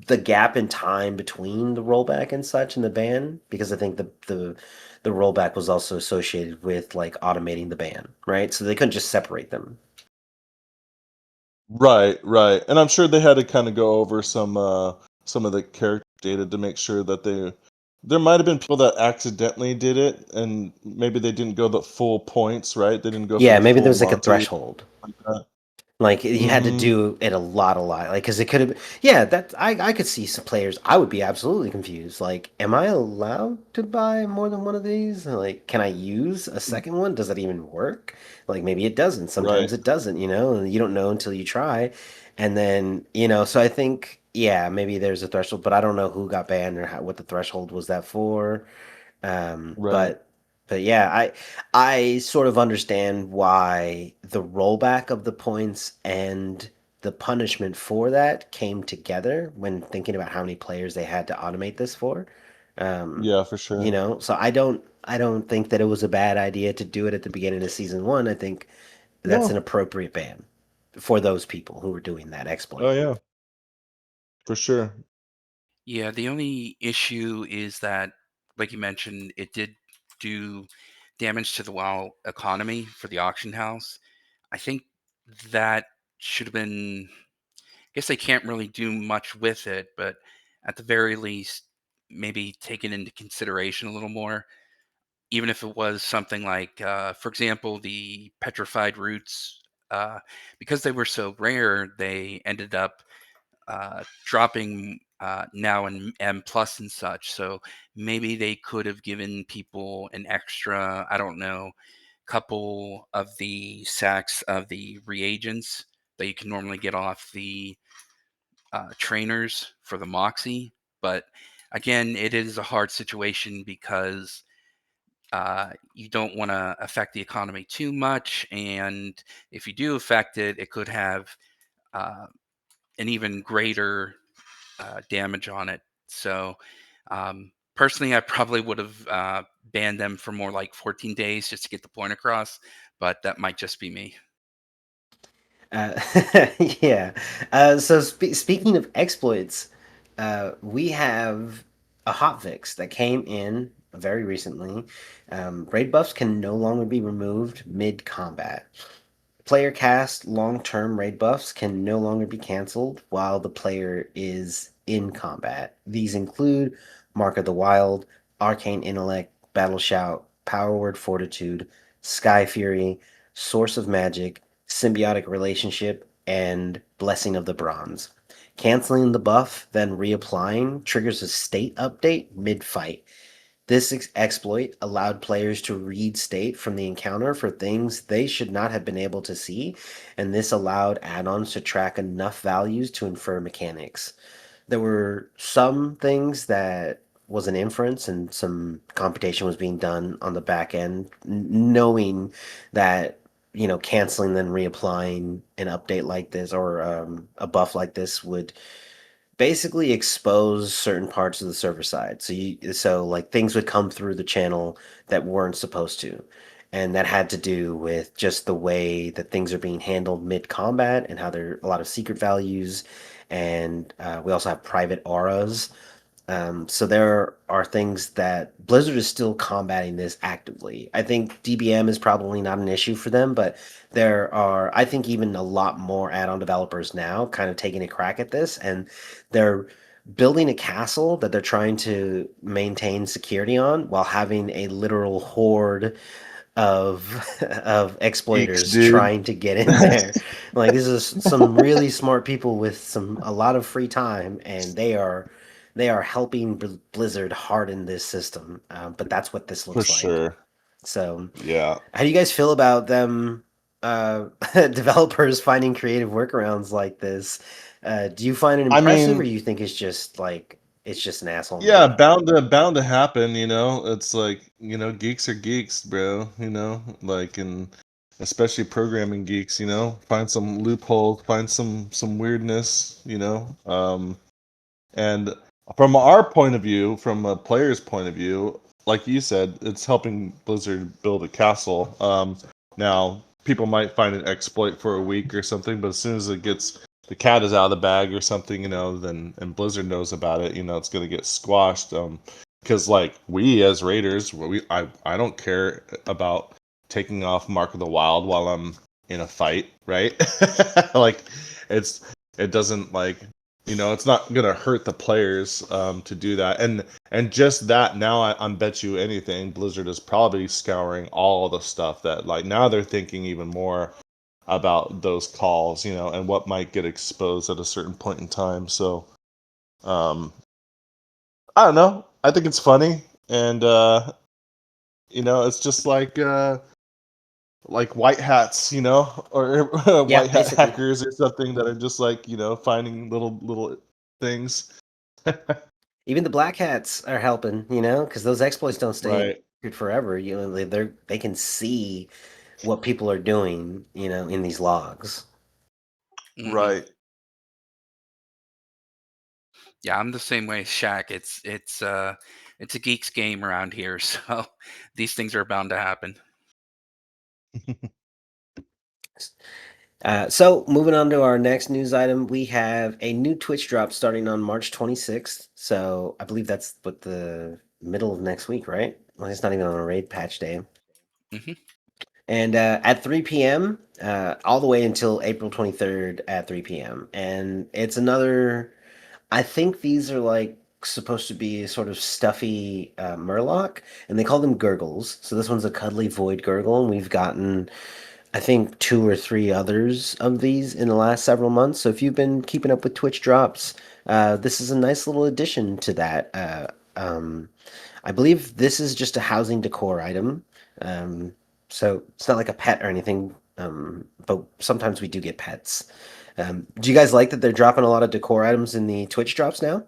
the gap in time between the rollback and such and the ban, because I think the rollback was also associated with like automating the ban, right? So they couldn't just separate them. Right, right. And I'm sure they had to kind of go over some of the character data to make sure that there might have been people that accidentally did it and maybe they didn't go the full points, right? They didn't go for Yeah, the maybe there full was like a Monty threshold. like that. Like you had to Mhm. do it a lot, like because it could have. Yeah, that I could see some players. I would be absolutely confused. Like, am I allowed to buy more than one of these? Like, can I use a second one? Does that even work? Like, maybe it doesn't. Right. Sometimes it doesn't. And you don't know until you try. And then so I think yeah, maybe there's a threshold, but I don't know who got banned or what the threshold was that for. Um, Right. but but yeah, I sort of understand why the rollback of the points and the punishment for that came together when thinking about how many players they had to automate this for. Um, Yeah, for sure. so I don't think that it was a bad idea to do it at the beginning of season one. I think that's an No. appropriate ban for those people who were doing that Oh exploit. yeah, for sure. Yeah, the only issue is that, like you mentioned, it did do damage to the WoW economy for the auction house. I think that should have been. I guess they can't really do much with it, but at the very least, maybe take it into consideration a little more. Even if it was something like, for example, the petrified roots, because they were so rare, they ended up dropping now in M plus and such. So maybe they could have given people an extra, I don't know, couple of the sacks of the reagents that you can normally get off the trainers for the Moxie. But again, it is a hard situation because you don't want to affect the economy too much. And if you do affect it, it could have uh, an even greater damage on it. So, personally, I probably would have banned them for more like 14 days just to get the point across, but that might just be me. Uh, yeah. So speaking of exploits, we have a hotfix that came in very recently. Raid buffs can no longer be removed mid combat. Player cast long term raid buffs can no longer be cancelled while the player is in combat. These include Mark of the Wild, Arcane Intellect, Battle Shout, Power Word Fortitude, Sky Fury, Source of Magic, Symbiotic Relationship, and Blessing of the Bronze. Canceling the buff, then reapplying, triggers a state update mid fight. This exploit allowed players to read state from the encounter for things they should not have been able to see, and this allowed add ons to track enough values to infer mechanics. There were some things that was an inference and some computation was being done on the back end, knowing that canceling then reapplying an update like this or a buff like this would basically expose certain parts of the server side. So like things would come through the channel that weren't supposed to. And that had to do with just the way that things are being handled mid combat and how there are a lot of secret values. And we also have private auras, so there are things that Blizzard is still combating this actively. I think DBM is probably not an issue for them, but there are, I think, even a lot more add-on developers now kind of taking a crack at this, and they're building a castle that they're trying to maintain security on while having a literal horde of of Geeks, exploiters dude. trying to get in there. Like this is some really smart people with a lot of free time, and they are helping Blizzard harden this system. But that's what this For looks like. sure. So, Yeah. how do you guys feel about them? Developers finding creative workarounds like this. Do you find it I impressive, or mean, do you think it's just an asshole yeah, move? bound to happen, you know. It's like, geeks are geeks, bro, and especially programming geeks, find some loopholes, find some weirdness, and from our point of view, from a player's point of view, like you said, it's helping Blizzard build a castle. Now people might find an exploit for a week or something, but as soon as the cat is out of the bag or something, then and Blizzard knows about it, it's gonna get squashed. Because like we as raiders, I don't care about taking off Mark of the Wild while I'm in a fight, right? Like it's it doesn't like it's not gonna hurt the players to do that, and just that now I'm bet you anything Blizzard is probably scouring all the stuff that like now they're thinking even more about those calls, and what might get exposed at a certain point in time. So um, I don't know. I think it's funny, and it's just like white hats, or Yeah, white hat basically. hackers or something that are just like finding little things. Even the black hats are helping, because those exploits don't stay Right. good forever. They can see what people are doing, in these logs. Hmm. Right. Yeah, I'm the same way as Shaq. It's it's a geeks game around here, so these things are bound to happen. So moving on to our next news item, we have a new Twitch drop starting on March 26th. So I believe that's what the middle of next week, right? Well, it's not even on a raid patch day. Hmm. And at 3 p.m., all the way until April 23rd at 3 p.m. And it's another, I think these are like supposed to be sort of stuffy Murloc, and they call them gurgles. So this one's a cuddly void gurgle, and we've gotten, I think, two or three others of these in the last several months. So if you've been keeping up with Twitch drops, this is a nice little addition to that. I believe this is just a housing decor item. Um, so it's not like a pet or anything, but sometimes we do get pets. Do you guys like that they're dropping a lot of decor items in the Twitch drops now?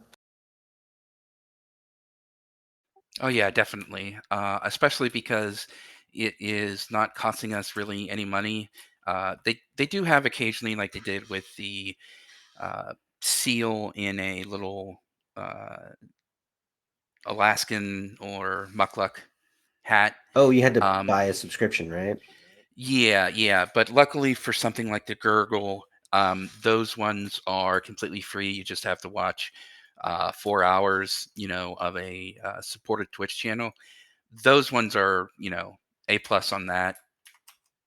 Oh yeah, definitely. Especially because it is not costing us really any money. They do have occasionally, like they did with the uh, seal in a little uh, Alaskan or mukluk hat. Oh, you had to Um, buy a subscription, right? yeah, yeah. But luckily for something like the gurgle, those ones are completely free. You just have to watch 4 hours, of a supported Twitch channel. Those ones are, A plus on that,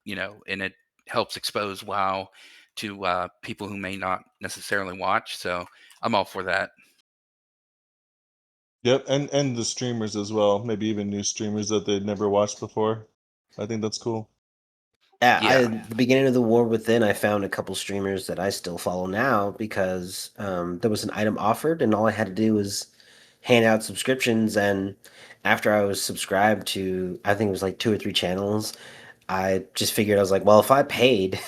and it helps expose WoW to people who may not necessarily watch. So I'm all for that. Yep, and the streamers as well. Maybe even new streamers that they'd never watched before. I think that's cool. I Yeah. at the beginning of the War Within, I found a couple streamers that I still follow now because there was an item offered, and all I had to do was hand out subscriptions. And after I was subscribed to, I think it was like two or three channels, I just figured I was like, well, if I paid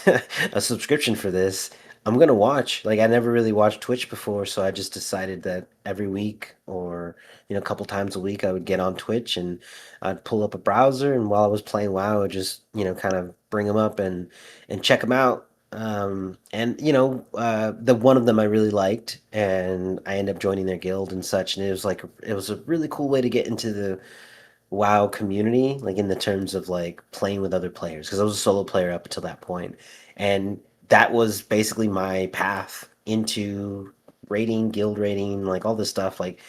a subscription for this, I'm gonna watch. Like I never really watched Twitch before, so I just decided that every week or a couple times a week I would get on Twitch and I'd pull up a browser, and while I was playing WoW, I would just kind of bring them up and check them out. And the one of them I really liked, and I ended up joining their guild and such. And it was a really cool way to get into the WoW community, like in the terms of like playing with other players, because I was a solo player up until that point, and that was basically my path into rating, guild rating, like all this stuff. Like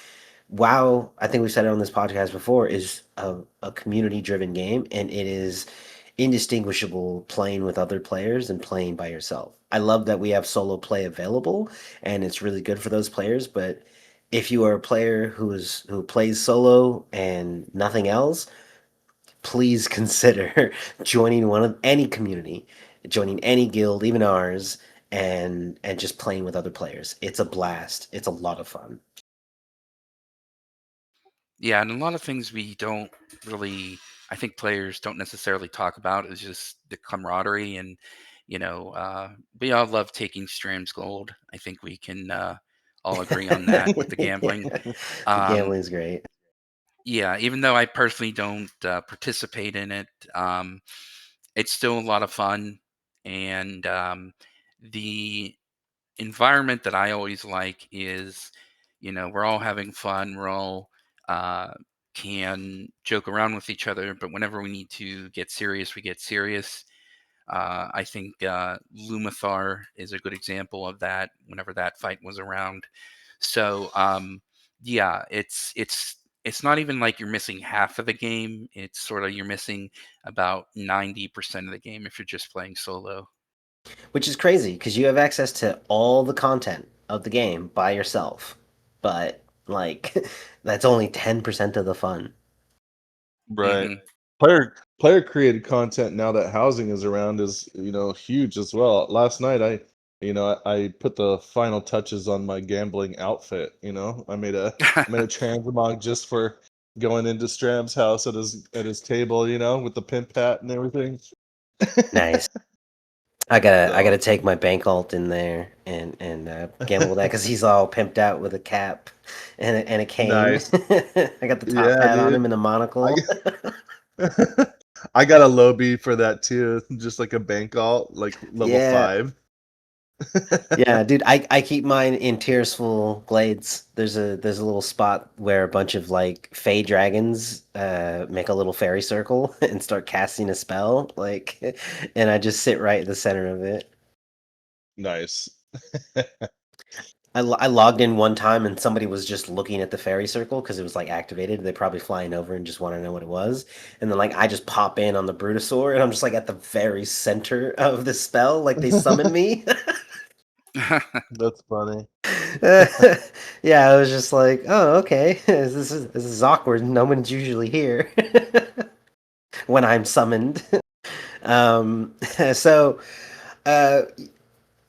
WoW, I think we said it on this podcast before, is a community driven game, and it is indistinguishable playing with other players and playing by yourself. I love that we have solo play available, and it's really good for those players, but if you are a player who plays solo and nothing else, please consider joining one of any community, joining any guild, even ours, and just playing with other players. It's a blast. It's a lot of fun. Yeah, and a lot of things we don't really, I think players don't necessarily talk about is just the camaraderie and, we all love taking Strams Gold. I think we can all agree on that with the gambling. Yeah, the Um, gambling's great. yeah, even though I personally don't participate in it, it's still a lot of fun. And the environment that I always like is, we're all having fun. We're all uh, can joke around with each other, but whenever we need to get serious, we get serious. I think Lumathar is a good example of that. Whenever that fight was around, so yeah, it's not even like you're missing half of the game. It's sort of you're missing about 90% of the game if you're just playing solo. Which is crazy because you have access to all the content of the game by yourself. But like that's only 10% of the fun. Right. Hmm. Player created content now that housing is around is, huge as well. Last night I put the final touches on my gambling outfit, I made a transmog just for going into Stram's house at his table, with the pimp hat and everything. Nice. I gotta So, take my bank alt in there and gamble with that because he's all pimped out with a cap and a cane. nice. I got the top Yeah, hat on him dude. and a I monocle. I got a low B for that too, just like a bank alt, like level Yeah, 5. Yeah, dude, I keep mine in Tearsful Glades. There's a little spot where a bunch of like fey dragons make a little fairy circle and start casting a spell, like, and I just sit right in the center of it. Nice. I logged in one time and somebody was just looking at the fairy circle because it was like activated. They're probably flying over and just want to know what it was. And then like I just pop in on the Brutosaur and I'm just like at the very center of the spell, like they summon me. That's funny. Yeah, I was just like, oh, okay, this is awkward. No one's usually here when I'm summoned. Um, so uh,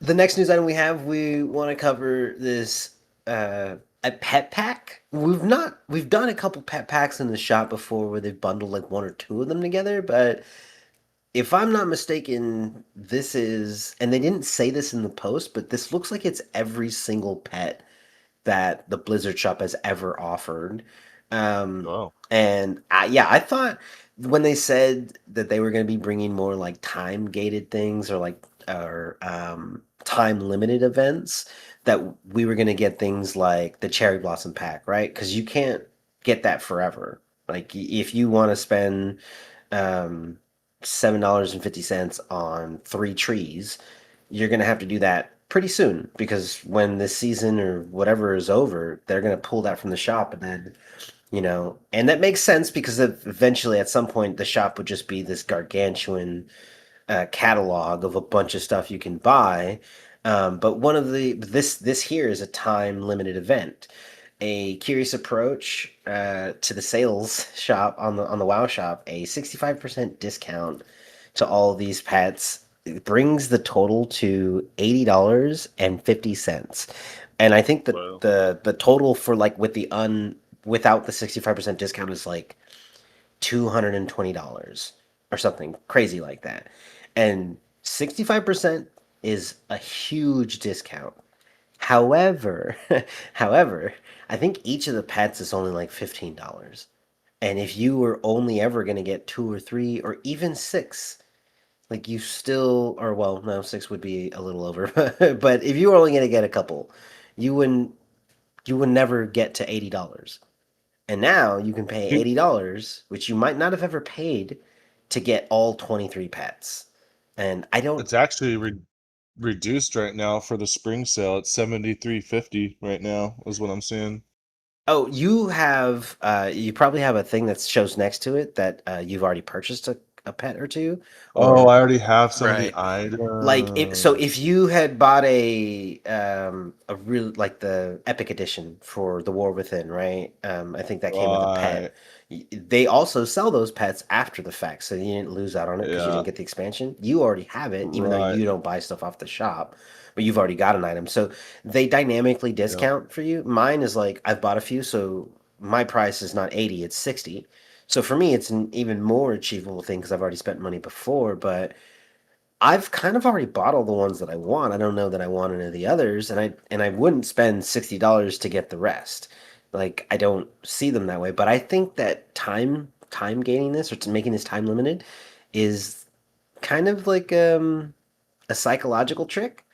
the next news item we want to cover this a pet pack. We've done a couple pet packs in the shop before where they've bundled like one or two of them together, but if I'm not mistaken, this is, and they didn't say this in the post, but this looks like it's every single pet that the Blizzard shop has ever offered. Oh, And yeah, I thought when they said that they were going to be bringing more like time gated things or like or time limited events, that we were going to get things like the Cherry Blossom pack, right? Because you can't get that forever. Like if you want to spend um, $7.50 on 3 trees, you're going to have to do that pretty soon because when this season or whatever is over, they're going to pull that from the shop and then, and that makes sense because eventually at some point the shop would just be this gargantuan catalog of a bunch of stuff you can buy. But one of this here is a time limited event. A curious approach to the sales shop on the WoW shop, a 65% discount to all these pets. It brings the total to $80.50. And I think that well, the total for like without the 65% discount is like $220 or something crazy like that. And 65% is a huge discount. However, however, I think each of the pets is only like $15. And if you were only ever going to get two or three or even six, like you still, or well, no, six would be a little over. But if you were only going to get a couple, you wouldn't, you would never get to $80. And now you can pay you- $80, which you might not have ever paid to get all 23 pets. And I don't. it's actually reduced right now for the spring sale. It's 73.50 right now, is what I'm seeing. Oh, you probably have a thing that shows next to it that you've already purchased a pet or two, Oh, or I already have some of the Right. like so items. if you had bought a real like the Epic Edition for the War Within, right? I think that came with a pet. Right. They also sell those pets after the fact, so you didn't lose out on it because you Yeah. didn't get the expansion. You already have it, even though Right. you don't buy stuff off the shop, but you've already got an item. So they dynamically Yeah. discount for you. Mine is like I've bought a few, so my price is not 80, it's 60. So for me, it's an even more achievable thing because I've already spent money before, but I've kind of already bought all the ones that I want. I don't know that I want any of the others, and I wouldn't spend $60 to get the rest. Like I don't see them that way, but I think that time gaining this or to making this time limited is kind of like a psychological trick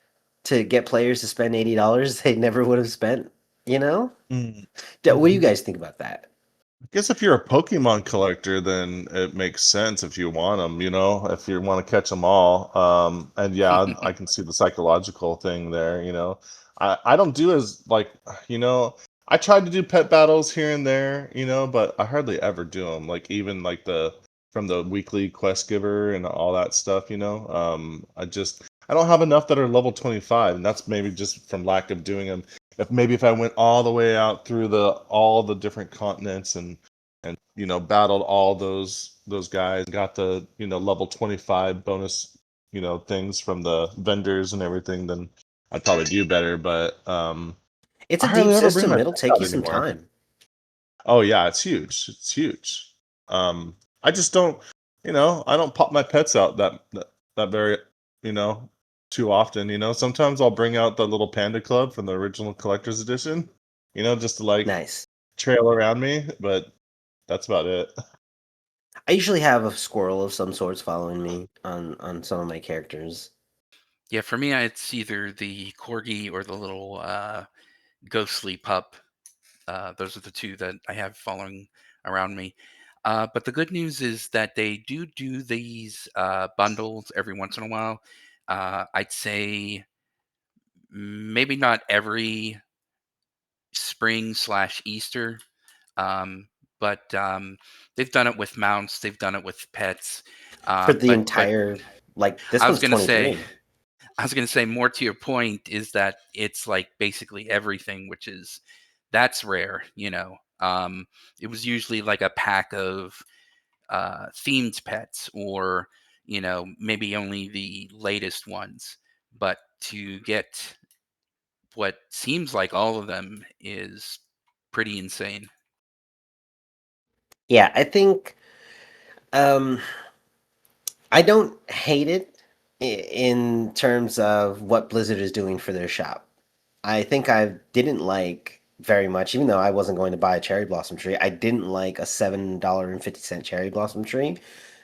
to get players to spend $80 they never would have spent, you know? Mm. What do you guys think about that? I guess if you're a Pokemon collector, then it makes sense if you want them, if you want to catch them all. And yeah, I can see the psychological thing there, I don't do as like, you know, I tried to do pet battles here and there, but I hardly ever do them. Like even like from the weekly quest giver and all that stuff, I don't have enough that are level 25, and that's maybe just from lack of doing them. If I went all the way out through all the different continents and battled all those guys, got the level 25 bonus things from the vendors and everything, then I'd probably do better. But It's I a deep hardly ever bring system. my It'll pets take out you some anymore. time. Oh yeah, it's huge. It's huge. I just don't, I don't pop my pets out that very, you know, too often. Sometimes I'll bring out the little Panda Club from the original collector's edition, just to like Nice. trail around me, but that's about it. I usually have a squirrel of some sorts following me on some of my characters. Yeah, for me, it's either the corgi or the little ghostly pup. Those are the two that I have following around me. But the good news is that they do these bundles every once in a while. I'd say maybe not every spring slash Easter, um, but they've done it with mounts. They've done it with pets. For the But entire, like, this I was one's gonna say 23. I was gonna say more to your point is that it's like basically everything, which is that's rare. It was usually like a pack of themed pets, or maybe only the latest ones. But to get what seems like all of them is pretty insane. Yeah, I think um I don't hate it in terms of what Blizzard is doing for their shop. I think I didn't like very much, even though I wasn't going to buy a cherry blossom tree. I didn't like a $7.50 cherry blossom tree,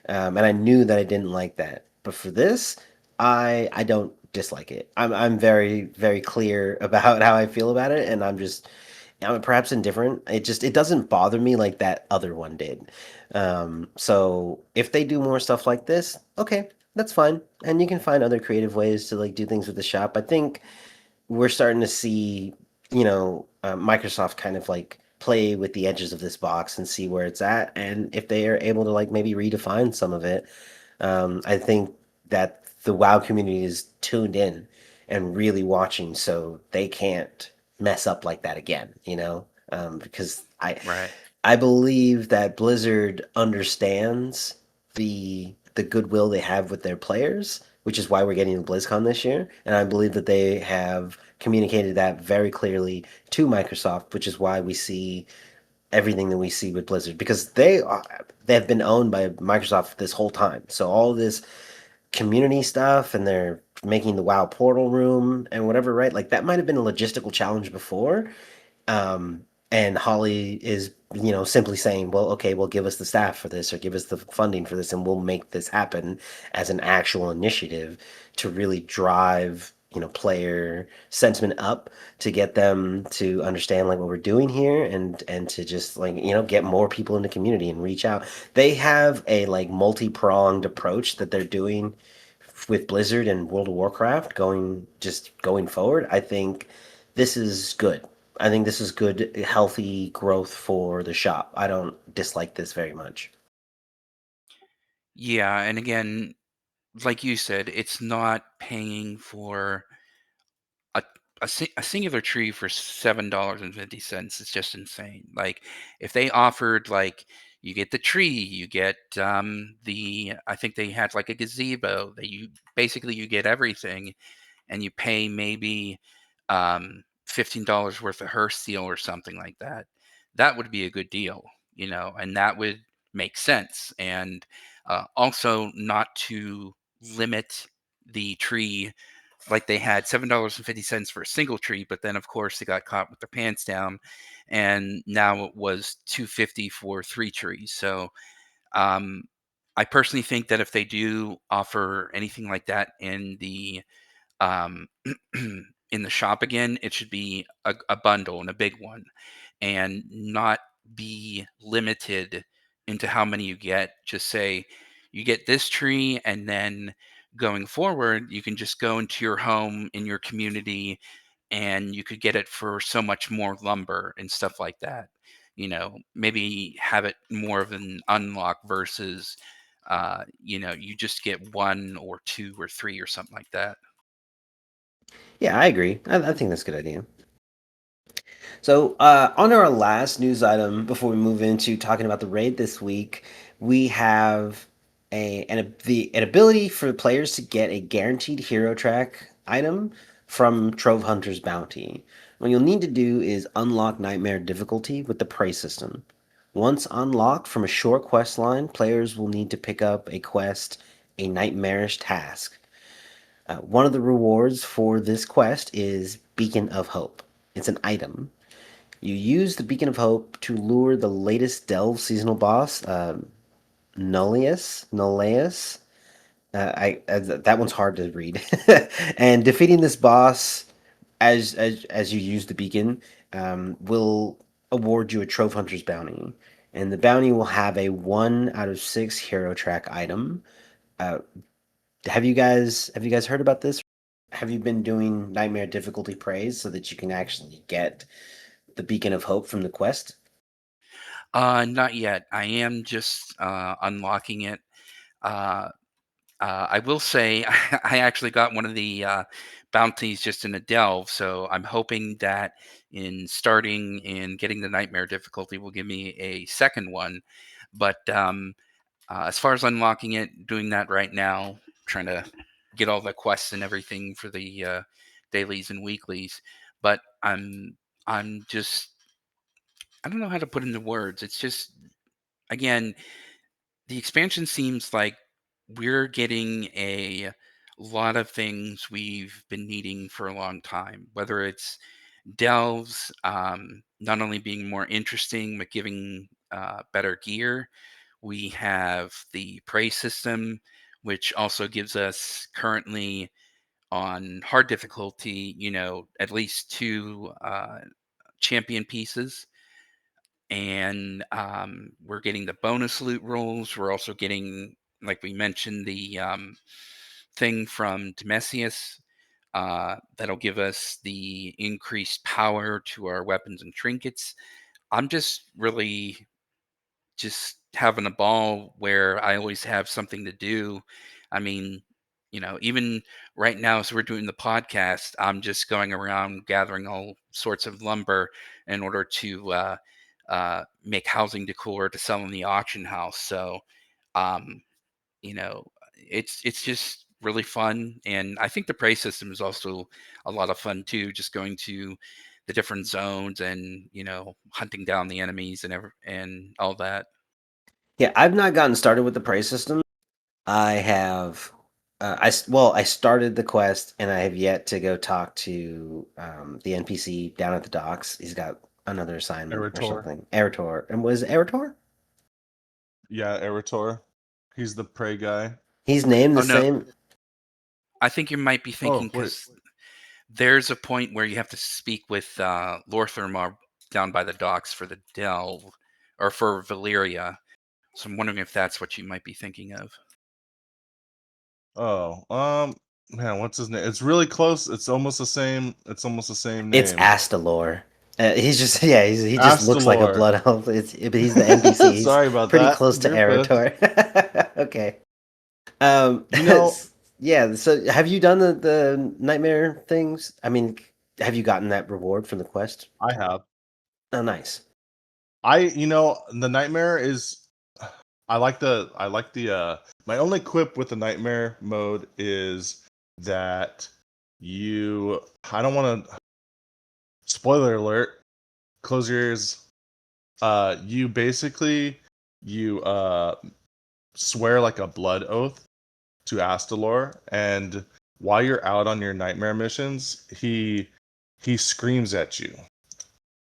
and I knew that I didn't like that. But for this, I don't dislike it. I'm very clear about how I feel about it, and I'm perhaps indifferent. It doesn't bother me like that other one did. So if they do more stuff like this, okay, that's fine, and you can find other creative ways to like do things with the shop. I think we're starting to see, Microsoft kind of like play with the edges of this box and see where it's at, and if they are able to like maybe redefine some of it, I think that the WoW community is tuned in and really watching, so they can't mess up like that again. Because Right. I believe that Blizzard understands the goodwill they have with their players, which is why we're getting the BlizzCon this year. And I believe that they have communicated that very clearly to Microsoft, which is why we see everything that we see with Blizzard, because they have been owned by Microsoft this whole time. So all this community stuff, and they're making the WoW portal room and whatever, right? Like that might have been a logistical challenge before, um, and Holly is, simply saying, well, okay, well, give us the staff for this or give us the funding for this, and we'll make this happen as an actual initiative to really drive, player sentiment up, to get them to understand like what we're doing here, and to just like, get more people in the community and reach out. They have a like multi-pronged approach that they're doing with Blizzard and World of Warcraft going forward. I think this is good. I think this is good, healthy growth for the shop. I don't dislike this very much. Yeah, and again, like you said, it's not paying for a a singular tree for $7.50. It's just insane. Like if they offered like you get the tree, you get the I think they had like a gazebo that you basically you get everything, and you pay maybe $15 worth of Hearth steel or something like that. That would be a good deal, and that would make sense. And also not to limit the tree like they had $7.50 for a single tree, but then of course they got caught with their pants down, and now it was 250 for three trees. So um, I personally think that if they do offer anything like that in the um, in the shop again, it should be a bundle and a big one, and not be limited into how many you get. Just say you get this tree, and then going forward, you can just go into your home in your community, and you could get it for so much more lumber and stuff like that. Maybe have it more of an unlock versus, you just get one or two or three or something like that. Yeah, I agree. I think that's a good idea. So, on our last news item before we move into talking about the raid this week, we have an ability for players to get a guaranteed hero track item from Trove Hunter's Bounty. What you'll need to do is unlock Nightmare difficulty with the prey system. Once unlocked from a short quest line, players will need to pick up a quest, a Nightmarish task. One of the rewards for this quest is Beacon of Hope. It's an item. You use the Beacon of Hope to lure the latest Delve seasonal boss, Nullius, That one's hard to read. And defeating this boss as you use the beacon will award you a Trove Hunter's bounty, and the bounty will have a 1 out of 6 hero track item. Uh, have you guys heard about this? Have you been doing Nightmare difficulty praise so that you can actually get the Beacon of Hope from the quest? Not yet. I am just unlocking it. Uh, I will say I actually got one of the bounties just in a delve, so I'm hoping that in starting and getting the nightmare difficulty will give me a second one. But as far as unlocking it, doing that right now, trying to get all the quests and everything for the dailies and weeklies. But I'm just I don't know how to put into words. It's just again the expansion seems like we're getting a lot of things we've been needing for a long time, whether it's delves, not only being more interesting, but giving better gear. We have the prey system, which also gives us currently on hard difficulty, at least two champion pieces, and we're getting the bonus loot rolls. We're also getting, like we mentioned, the thing from Demesius that'll give us the increased power to our weapons and trinkets. I'm just really just having a ball where I always have something to do. I mean, even right now, as we're doing the podcast, I'm just going around gathering all sorts of lumber in order to make housing decor to sell in the auction house. So, um, you know, it's just really fun, and I think the prey system is also a lot of fun too. Just going to the different zones and hunting down the enemies and all that. Yeah, I've not gotten started with the praise system. I have. I started the quest and I have yet to go talk to the NPC down at the docks. He's got another assignment or Eritor. something. Eritor. And was it Eritor? Yeah, Eritor. He's the prey guy. He's named the Oh no, same. I think you might be thinking Oh, wait. because there's a point where you have to speak with Lorthermar down by the docks for the delve or for Valyria. So I'm wondering if that's what you might be thinking of. Oh, man, what's his name? It's really close. It's almost the same. It's almost the same It's name. Astalor. He's just he just looks like a Astalor. blood elf. But he's the NPC. He's Sorry about pretty that. close to You're good. Eritor. Okay. You know, Yeah. So, have you done the nightmare things? I mean, have you gotten that reward from the quest? I have. Oh, nice. The nightmare is I like the my only quip with the nightmare mode is that I don't want to spoiler alert, close your ears. You basically you swear like a blood oath to Astalor, and while you're out on your nightmare missions, he screams at you.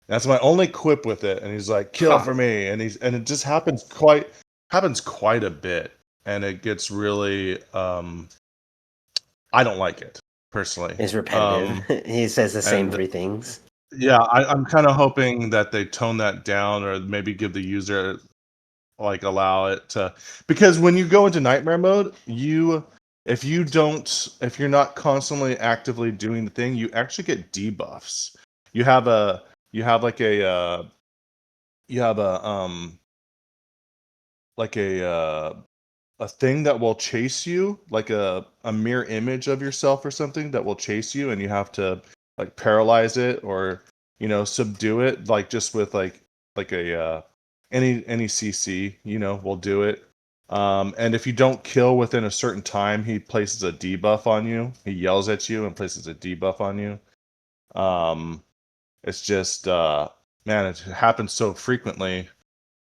That's my only quip with it, and he's like, "Kill Huh. for me," and it just happens quite a bit, and it gets really I don't like it personally. It's repetitive. He says the same And 3 things. yeah, I'm kind of hoping that they tone that down, or maybe give the user like allow it to, because when you go into nightmare mode, if you're not constantly actively doing the thing, you actually get debuffs. You have a you have like a you have a thing that will chase you, like a mirror image of yourself or something that will chase you, and you have to like paralyze it, or subdue it, like just with like a any CC will do it. And if you don't kill within a certain time, he places a debuff on you. He yells at you and places a debuff on you. It's just man, it happens so frequently,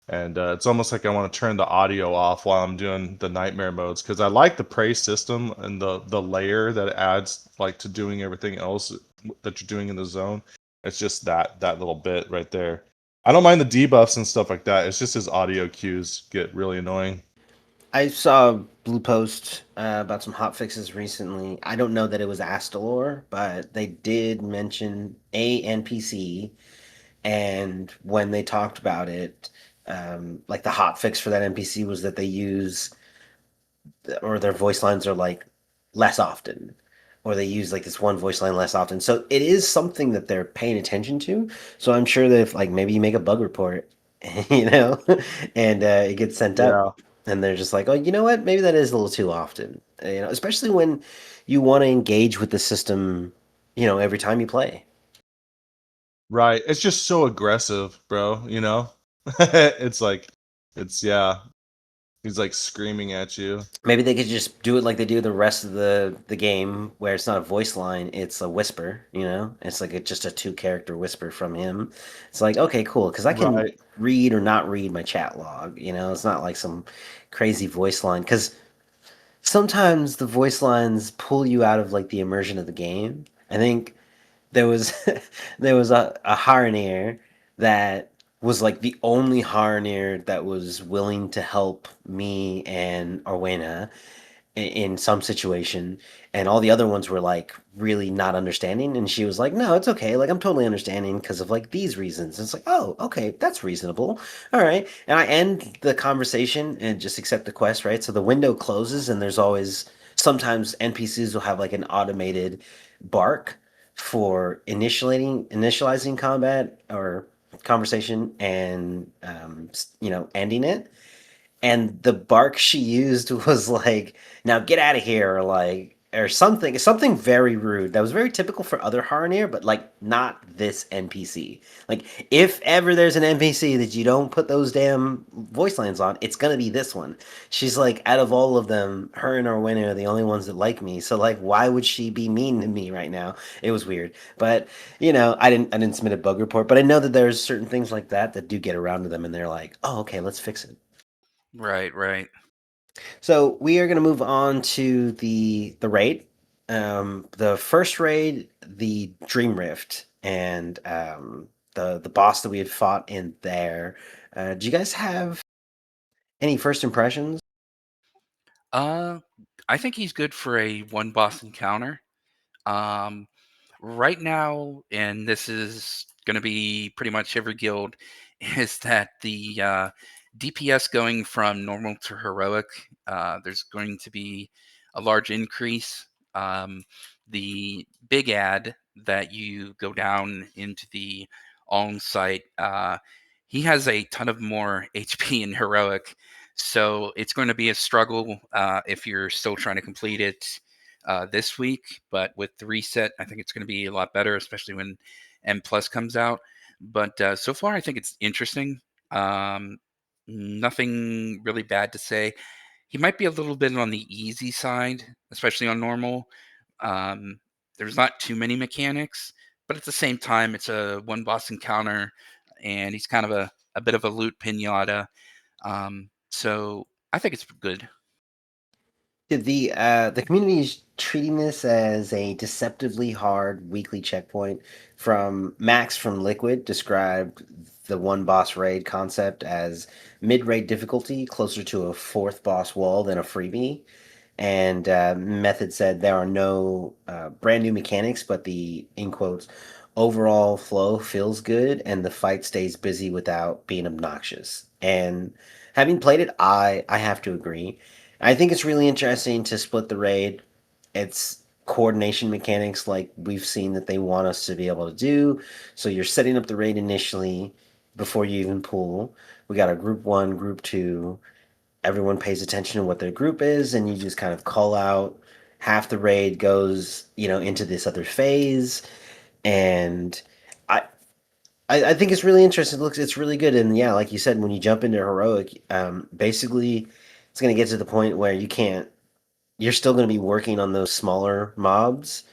and it's almost like I want to turn the audio off while I'm doing the nightmare modes, because I like the praise system and the layer that it adds, like, to doing everything else that you're doing in the zone. It's just that little bit right there. I don't mind the debuffs and stuff like that. It's just his audio cues get really annoying. I saw a blue post about some hot fixes recently. I don't know that it was Astalor, but they did mention a NPC, and when they talked about it, like the hot fix for that NPC was that they use or their voice lines are like less often, or they use like this one voice line less often. So it is something that they're paying attention to. So I'm sure that if like maybe you make a bug report, you know, and it gets sent up, Yeah. and they're just like, oh, you know what? Maybe that is a little too often. You know, especially when you want to engage with the system, you know, every time you play. Right. It's just so aggressive, bro, you know? It's like yeah. He's like screaming at you. Maybe they could just do it like they do the rest of the game, where it's not a voice line, it's a whisper. You know, it's like just a 2 character whisper from him. It's like okay, cool, because I can Right. read or not read my chat log. You know, it's not like some crazy voice line. Because sometimes the voice lines pull you out of like the immersion of the game. I think there was there was a Harneer that was like the only Harneer that was willing to help me and Arwena in some situation, and all the other ones were like really not understanding, and she was like, no, it's okay, like I'm totally understanding because of like these reasons. And it's like, oh, okay, that's reasonable. All right. And I end the conversation and just accept the quest, right? So the window closes, and there's always sometimes NPCs will have like an automated bark for initializing combat or conversation, and you know, ending it. And the bark she used was like, now get out of here, or like, or something very rude that was very typical for other Haranir, but like not this NPC. Like, if ever there's an NPC that you don't put those damn voice lines on, it's gonna be this one. She's like, out of all of them, her and Arwena are the only ones that like me, so like, why would she be mean to me right now? It was weird. But you know, I didn't submit a bug report, but I know that there's certain things like that do get around to them, and they're like, oh, okay, let's fix it. Right, right. So we are going to move on to the raid. The first raid, the Dream Rift, and the boss that we had fought in there. Do you guys have any first impressions? Uh, I think he's good for a one boss encounter. Um, right now, and this is going to be pretty much every guild, is that the DPS going from normal to heroic, there's going to be a large increase. The big ad that you go down into the Alm site, he has a ton of more HP in heroic. So it's going to be a struggle if you're still trying to complete it this week, but with the reset, I think it's going to be a lot better, especially when M Plus comes out. But so far, I think it's interesting. Um, Nothing really bad to say. He might be a little bit on the easy side, especially on normal. Um, there's not too many mechanics, but at the same time, it's a one boss encounter, and he's kind of a bit of a loot pinata. So I think it's good. The community is treating this as a deceptively hard weekly checkpoint. From Max from Liquid described the one boss raid concept as mid raid difficulty, closer to a fourth boss wall than a freebie. And Method said there are no brand new mechanics, but the in quotes overall flow feels good, and the fight stays busy without being obnoxious. And having played it, I have to agree. I think it's really interesting to split the raid. It's coordination mechanics like we've seen that they want us to be able to do. So you're setting up the raid initially before you even pull. We got a group one, group two. Everyone pays attention to what their group is, and you just kind of call out. Half the raid goes, you know, into this other phase, and I I think it's really interesting. It's really good, and yeah, like you said, when you jump into heroic, basically, it's gonna get to the point where you can't. You're still gonna be working on those smaller mobs,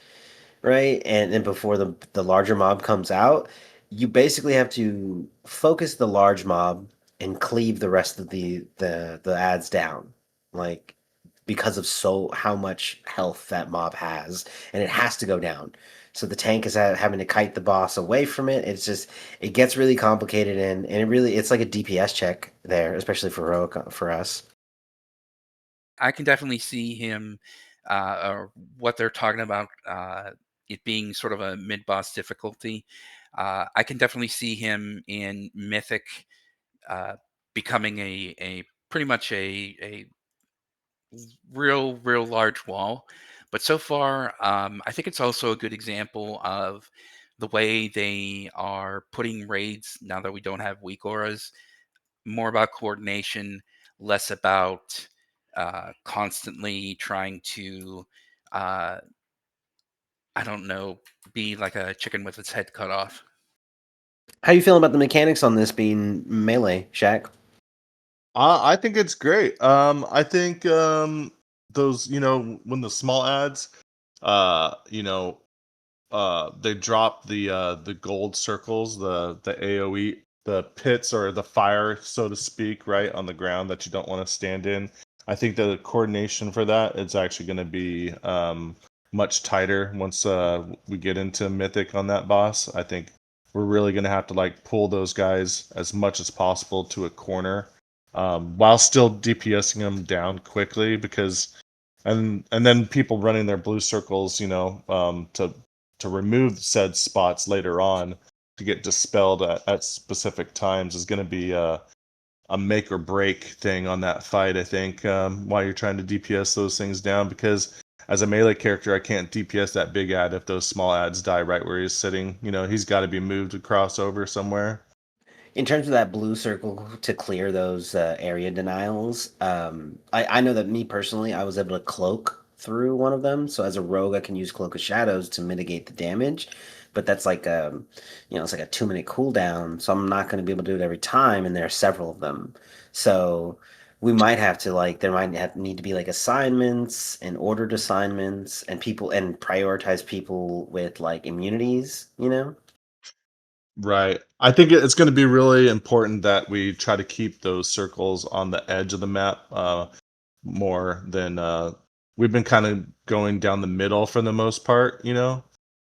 right? And then before the larger mob comes out, you basically have to focus the large mob and cleave the rest of the ads down, like because of so how much health that mob has, and it has to go down. So the tank is having to kite the boss away from it. It's just it gets really complicated, and it's like a DPS check there, especially for heroic for us. I can definitely see him, or what they're talking about, it being sort of a mid-boss difficulty. I can definitely see him in Mythic, uh, becoming a pretty much a real large wall. But so far, I think it's also a good example of the way they are putting raids now that we don't have weak auras. More about coordination, less about constantly trying to, uh, I don't know, be like a chicken with its head cut off. How you feeling about the mechanics on this being melee, Shaq? I think it's great. I think those, when the small ads, you know, they drop the gold circles, the AoE, the pits or the fire, so to speak, right on the ground that you don't want to stand in. I think the coordination for that is actually going to be much tighter once we get into Mythic on that boss. I think we're really going to have to like pull those guys as much as possible to a corner, while still DPSing them down quickly, because and then people running their blue circles, to remove said spots later on to get dispelled at specific times is going to be a make or break thing on that fight, I think, while you're trying to DPS those things down, because as a melee character, I can't DPS that big ad if those small ads die right where he's sitting. He's got to be moved across over somewhere. In terms of that blue circle to clear those area denials, I know that me personally, I was able to cloak through one of them. So as a rogue, I can use Cloak of Shadows to mitigate the damage. But that's like it's like a 2 minute cooldown. So I'm not going to be able to do it every time, and there are several of them. So we might have to there might need to be like assignments and ordered assignments and people and prioritize people with like immunities. Right. I think it's going to be really important that we try to keep those circles on the edge of the map, more than we've been kind of going down the middle for the most part.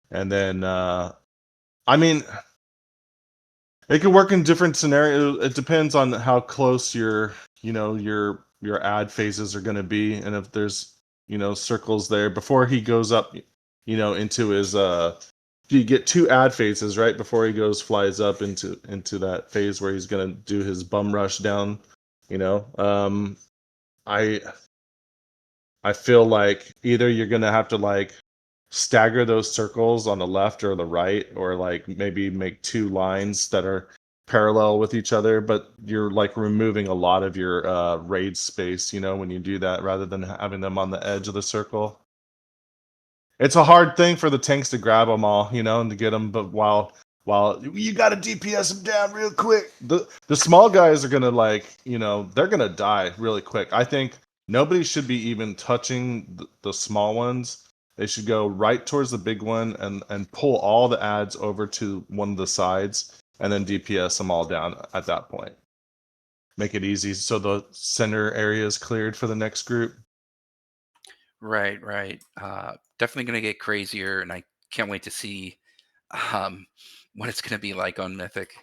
And then I mean, it can work in different scenarios. It depends on how close your ad phases are going to be, and if there's circles there before he goes up, into his you get two ad phases right before he flies up into that phase where he's going to do his bum rush down. You know, I I feel like either you're going to have to like stagger those circles on the left or the right, or like maybe make two lines that are parallel with each other, but you're like removing a lot of your raid space, when you do that, rather than having them on the edge of the circle. It's a hard thing for the tanks to grab them all, and to get them, but while you got to DPS them down real quick, the small guys are gonna they're gonna die really quick. I think nobody should be even touching the small ones. They should go right towards the big one and pull all the ads over to one of the sides, and then DPS them all down at that point. Make it easy so the center area is cleared for the next group. Right, right. Definitely going to get crazier, and I can't wait to see um, what it's going to be like on Mythic.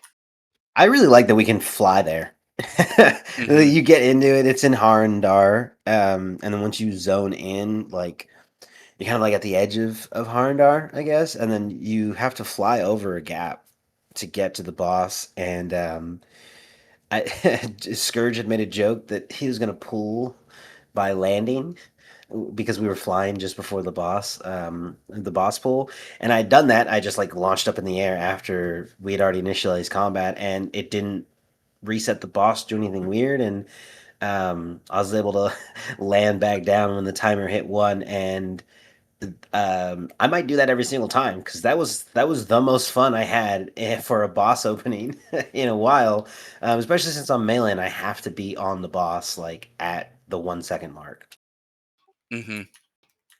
I really like that we can fly there. Hmm. You get into it, it's in Harndar, and then once you zone in, like you're kind of like at the edge of Harndar, I guess, and then you have to fly over a gap to get to the boss. And Scourge had made a joke that he was going to pull by landing because we were flying just before the boss pull, and I'd done that. I just like launched up in the air after we had already initialized combat, and it didn't reset the boss, do anything weird, and I was able to land back down when the timer hit one, and I might do that every single time because that was the most fun I had for a boss opening in a while, especially since I'm melee and I have to be on the boss like at the 1 second mark. Hmm.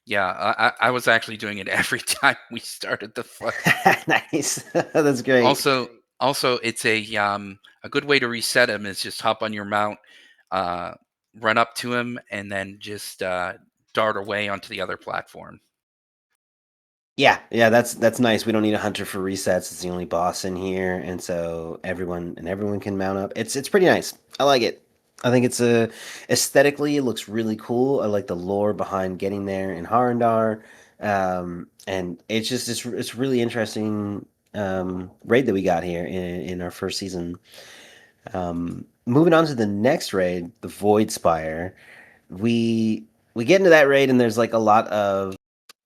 Yeah, I was actually doing it every time we started the fight. Nice, that's great. Also, it's a good way to reset him is just hop on your mount, uh, run up to him, and then just dart away onto the other platform. Yeah, that's nice. We don't need a hunter for resets. It's the only boss in here, and so everyone can mount up. It's pretty nice. I like it. I think it's a aesthetically it looks really cool. I like the lore behind getting there in Harandar, and it's just it's really interesting raid that we got here in our first season. Moving on to the next raid, the Voidspire. We we get into that raid and there's like a lot of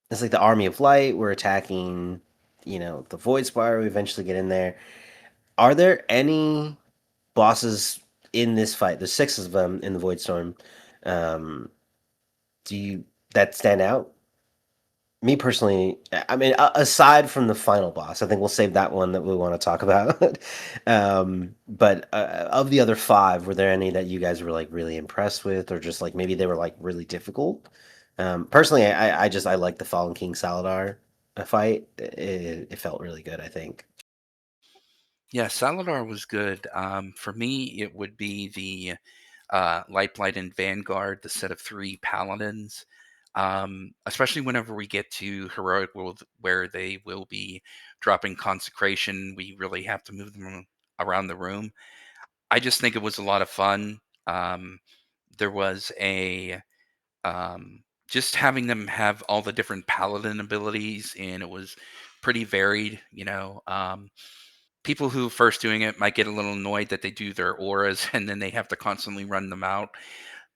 it's like the Army of Light. We're attacking, the Voidspire. We eventually get in there. Are there any bosses in this fight? There's six of them in the Voidstorm. Um, do you that stand out? Me personally, I mean, aside from the final boss, I think we'll save that one that we want to talk about. But of the other five, were there any that you guys were like really impressed with, or just like maybe they were like really difficult? Personally, I like the Fallen King Saladar fight. It felt really good, I think. Yeah, Saladar was good. For me, it would be the Light Blight and Vanguard, the set of three paladins. Especially whenever we get to Heroic World, where they will be dropping consecration, we really have to move them around the room. I just think it was a lot of fun. There was a just having them have all the different paladin abilities, and it was pretty varied. People who first doing it might get a little annoyed that they do their auras and then they have to constantly run them out.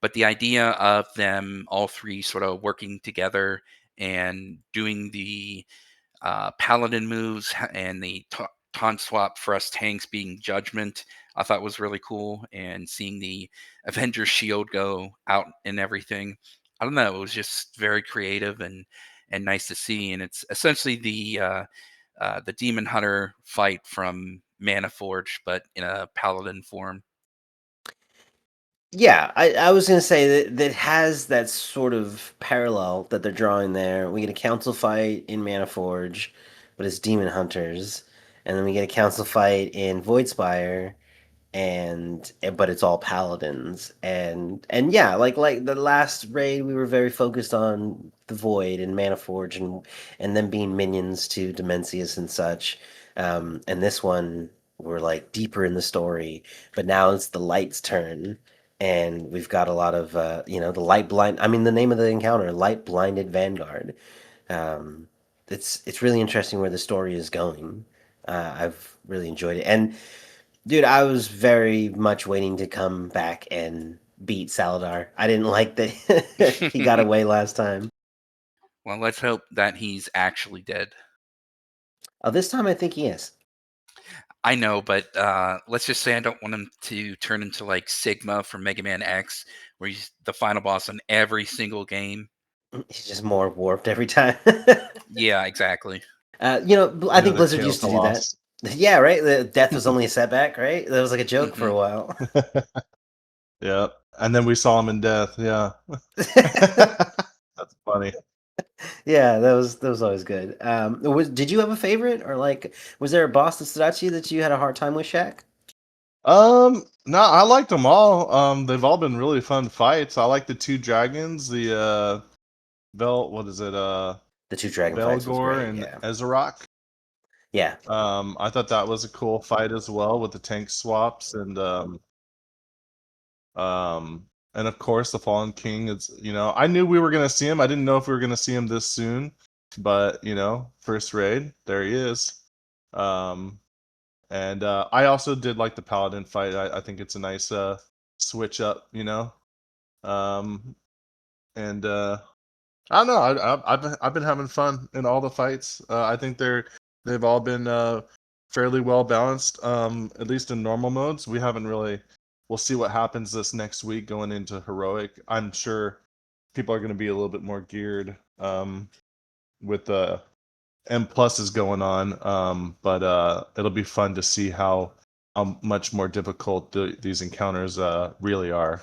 But the idea of them all three sort of working together and doing the paladin moves and the taunt swap for us tanks being judgment, I thought was really cool. And seeing the Avenger shield go out and everything, I don't know, it was just very creative and nice to see. And it's essentially the demon hunter fight from Mana Forge, but in a paladin form. Yeah, I was gonna say that has that sort of parallel that they're drawing there. We get a council fight in Manaforge, but it's demon hunters, and then we get a council fight in Voidspire, but it's all paladins, and yeah, like the last raid, we were very focused on the Void and Manaforge, and them being minions to Dimensius and such. And this one, we're like deeper in the story, but now it's the Light's turn and we've got a lot of the light blind. I mean, the name of the encounter, light blinded vanguard. Um, it's really interesting where the story is going. I've really enjoyed it, and dude, I was very much waiting to come back and beat Saladar. I didn't like that he got away last time. Well, let's hope that he's actually dead. Oh, this time I think he is. I know, but let's just say I don't want him to turn into like Sigma from Mega Man X, where he's the final boss in every single game. He's just more warped every time. Yeah, exactly. I think The Blizzard Tail used to do that. Colossus. Yeah, right. The death was only a setback, right? That was like a joke for Hmm. a while. Yeah. And then we saw him in death. Yeah. That's funny. Yeah, that was always good. Did you have a favorite, or like, was there a boss that stood out to you that you had a hard time with, Shaq? No, I liked them all. They've all been really fun fights. I like the two dragons, the what is it? The two dragon fights was Belgor great. and Yeah, Ezrock. yeah, I thought that was a cool fight as well with the tank swaps um and of course the Fallen King. I knew we were gonna see him. I didn't know if we were gonna see him this soon, but first raid, there he is. Um and I also did like the Paladin fight. I think it's a nice switch up, Um and I don't know. I've been having fun in all the fights. I think they've all been fairly well balanced. At least in normal modes. We haven't really. We'll see what happens this next week going into heroic. I'm sure people are going to be a little bit more geared with the M pluses going on. But it'll be fun to see how much more difficult these encounters really are.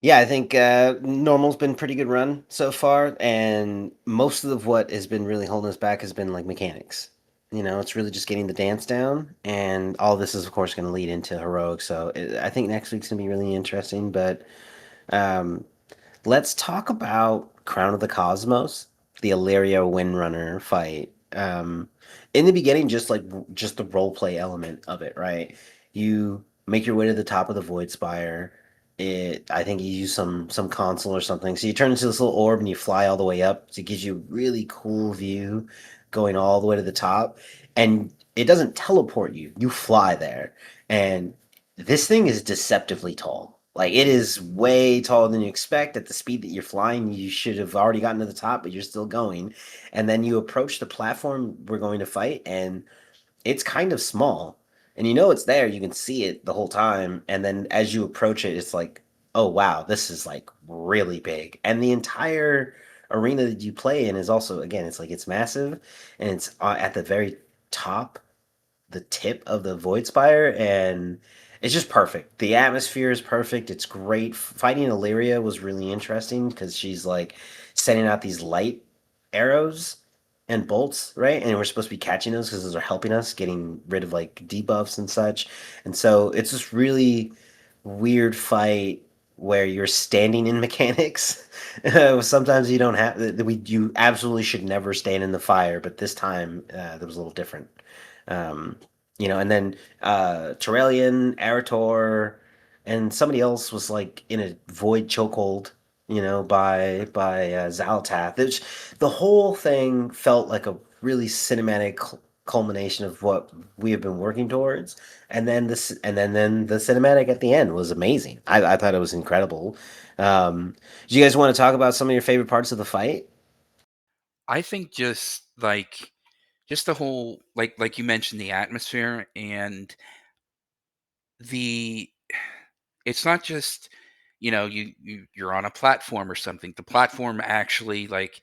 yeah. I think normal's been pretty good run so far, and most of what has been really holding us back has been like mechanics. It's really just getting the dance down, and all this is of course going to lead into heroic. So I think next week's going to be really interesting. But um, let's talk about Crown of the Cosmos, the Illyria Windrunner fight. In the beginning, just the role play element of it, right? You make your way to the top of the Void Spire. I think you use some console or something. So you turn into this little orb and you fly all the way up. So it gives you a really cool view going all the way to the top. And it doesn't teleport you. You fly there. And this thing is deceptively tall. Like it is way taller than you expect. At the speed that you're flying, you should have already gotten to the top, but you're still going. And then you approach the platform we're going to fight, and it's kind of small, and you know it's there, you can see it the whole time, and then as you approach it, it's like, oh wow, this is like really big. And the entire arena that you play in is also, again, it's like it's massive, and it's at the very top, the tip of the Voidspire, and it's just perfect. The atmosphere is perfect. It's great. Fighting Illyria was really interesting because she's like sending out these light arrows and bolts, right? And we're supposed to be catching those because those are helping us getting rid of like debuffs and such. And so it's this really weird fight where you're standing in mechanics. Sometimes you don't have. You absolutely should never stand in the fire, but this time that was a little different. Um, and then Terrellian, Arator, and somebody else was like in a void chokehold, by Zalatath. The whole thing felt like a really cinematic culmination of what we have been working towards, and then the cinematic at the end was amazing. I thought it was incredible. Do you guys want to talk about some of your favorite parts of the fight? I think just the whole, like you mentioned, the atmosphere and the it's not just, you're on a platform or something. The platform actually, like,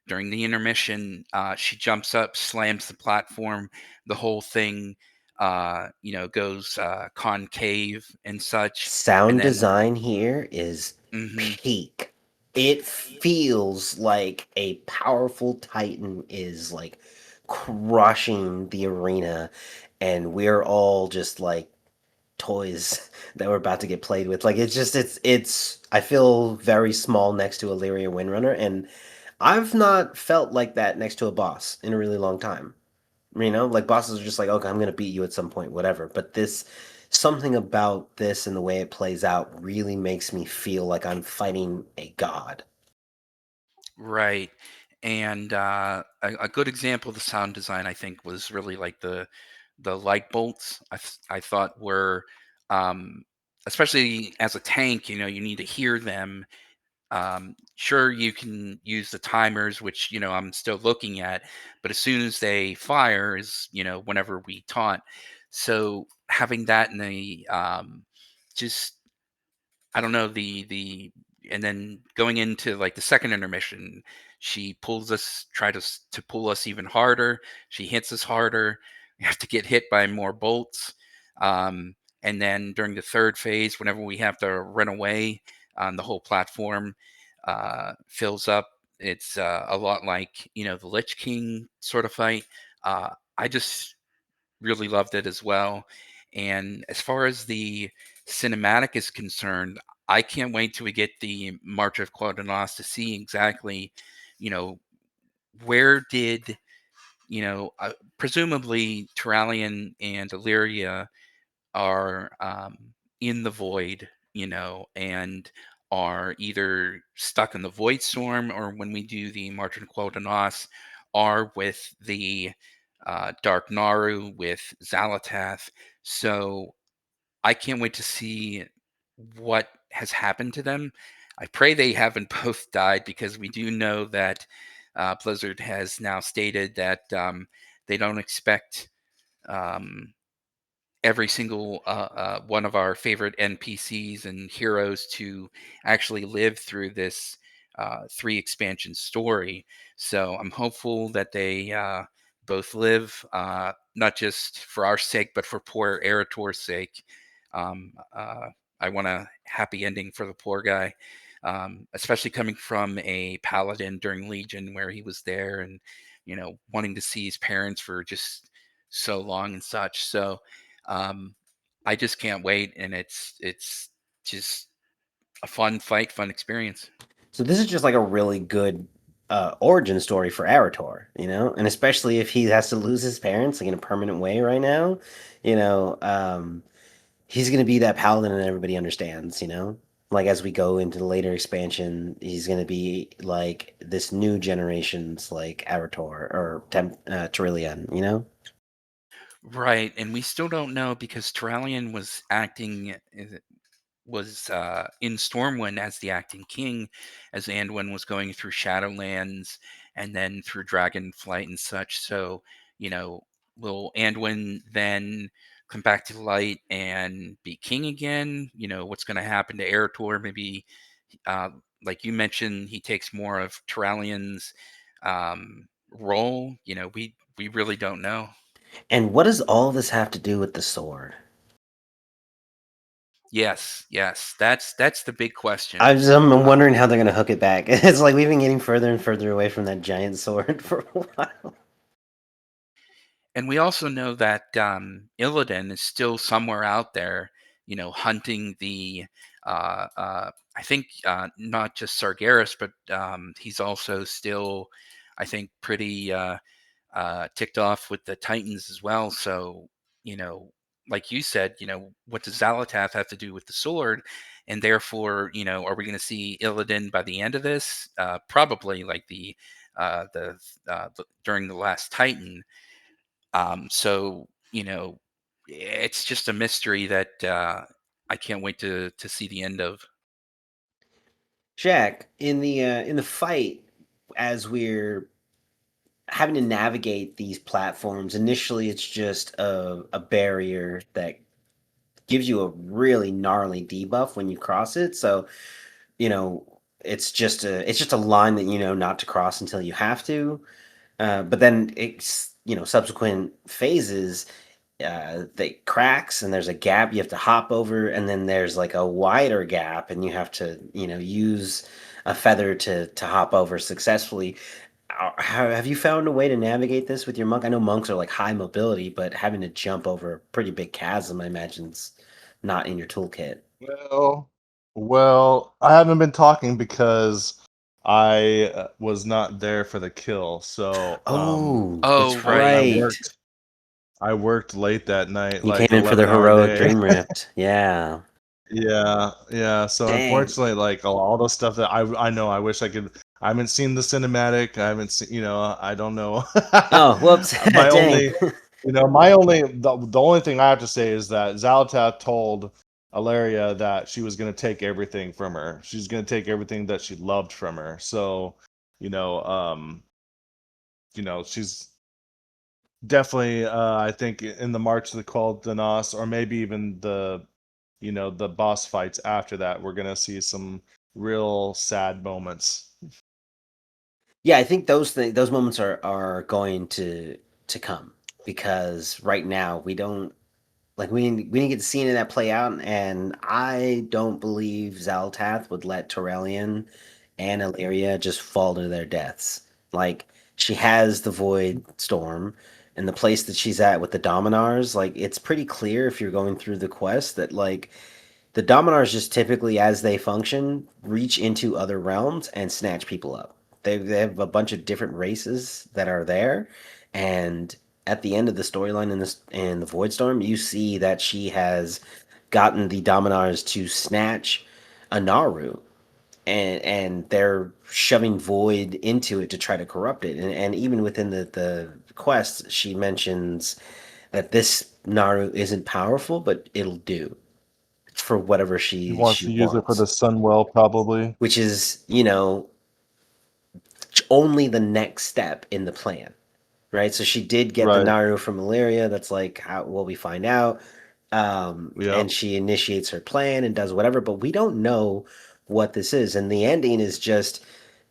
during the intermission, she jumps up, slams the platform, the whole thing goes concave and such. And Sound then design here is mhm, peak. It feels like a powerful titan is like crushing the arena, and we're all just like toys that we're about to get played with. Like it's I feel very small next to Illyria Windrunner, and I've not felt like that next to a boss in a really long time. Like bosses are just like, okay, I'm gonna beat you at some point, whatever. But something about this and the way it plays out really makes me feel like I'm fighting a god. right. And a good example of the sound design, I think, was really like the light bolts. I thought were, um, especially as a tank, you need to hear them. Sure, you can use the timers, which I'm still looking at, but as soon as they fire is whenever we taunt. So having that in the just I don't know, and then going into like the second intermission, she pulls us, try to pull us even harder. She hits us harder. We have to get hit by more bolts. Um, and then during the third phase, whenever we have to run away, the whole platform fills up. It's a lot like the Lich King sort of fight. I just really loved it as well. And as far as the cinematic is concerned, I can't wait till we get the March of Quaternos to see exactly, you know, where did, presumably Turalian and Illyria are in the void, and are either stuck in the void storm, or when we do the March of Quaternos, are with the Dark Naru with Zalatath. So I can't wait to see what has happened to them. I pray they haven't both died, because we do know that Blizzard has now stated that they don't expect um, every single one of our favorite NPCs and heroes to actually live through this three expansion story. So I'm hopeful that they both live, not just for our sake, but for poor Erator's sake. Um, uh, I want a happy ending for the poor guy, especially coming from a paladin during Legion, where he was there and wanting to see his parents for just so long and such. So um, I just can't wait, and it's just a fun fight, fun experience. So this is just like a really good origin story for Arator, and especially if he has to lose his parents like in a permanent way right now, you know, um, he's gonna be that paladin that everybody understands. Like as we go into the later expansion, he's going to be like this new generation's like Avatar or Trillian, you know? Right, and we still don't know because Turallion was acting was in Stormwind as the acting king, as Anduin was going through Shadowlands and then through Dragonflight and such. So, you know, will Anduin then come back to the light and be king again? You know, what's going to happen to Eretor? Maybe, uh, like you mentioned, he takes more of Turallion's role. You know, we really don't know. And what does all this have to do with the sword? Yes, yes, that's the big question. I'm wondering Um, how they're going to hook it back. It's like we've been getting further and further away from that giant sword for a while. And we also know that Illidan is still somewhere out there, you know, hunting the, I think, not just Sargeras, but he's also still, I think, pretty ticked off with the Titans as well. So, you know, like you said, you know, what does Zalatath have to do with the sword? And therefore, you know, are we going to see Illidan by the end of this? Probably like during the last Titan. So you know, it's just a mystery that I can't wait to see the end of. Jack, in the fight, as we're having to navigate these platforms, initially it's just a barrier that gives you a really gnarly debuff when you cross it. So, you know, it's just a line that you know not to cross until you have to. But then it's subsequent phases that cracks and there's a gap you have to hop over, and then there's like a wider gap and you have to use a feather to hop over successfully. Have you found a way to navigate this with your monk? I know monks are like high mobility, but having to jump over a pretty big chasm, I imagine's not in your toolkit. Well, well, I haven't been talking because I was not there for the kill. So, Oh, Oh, that's I right. right. worked. I worked late that night, You came like in for the 11-hour heroic day. dream rift. Yeah. Yeah, yeah. So Dang. unfortunately, like all the stuff that I know, I wish I could. I haven't seen the cinematic. I haven't seen. I don't know. Oh, whoops. My Dang. only, my only, the only thing I have to say is that Zalatath told Alaria that she was going to take everything from her. She's going to take everything that she loved from her. So, you know, um, she's definitely, I think, in the March of the Called Danos, or maybe even the boss fights after that, we're gonna see some real sad moments. Yeah, I think those moments are going to come, because right now we don't like we didn't get to see any of that play out, and I don't believe Zaltath would let Torellian and Illyria just fall to their deaths. Like, she has the Void Storm, and the place that she's at with the Dominars, like it's pretty clear if you're going through the quest that like the Dominars just typically, as they function, reach into other realms and snatch people up. They have a bunch of different races that are there, and at the end of the storyline in the Voidstorm, you see that she has gotten the Dominars to snatch a Naru, and they're shoving Void into it to try to corrupt it. And even within the quest, she mentions that this Naru isn't powerful, but it'll do for whatever He wants she to use it for wants, the Sunwell, probably. which is only the next step in the plan, right? So she did get the Right. Naru from Malaria. That's like how what we find out, Yep. and she initiates her plan and does whatever, but we don't know what this is. And the ending is just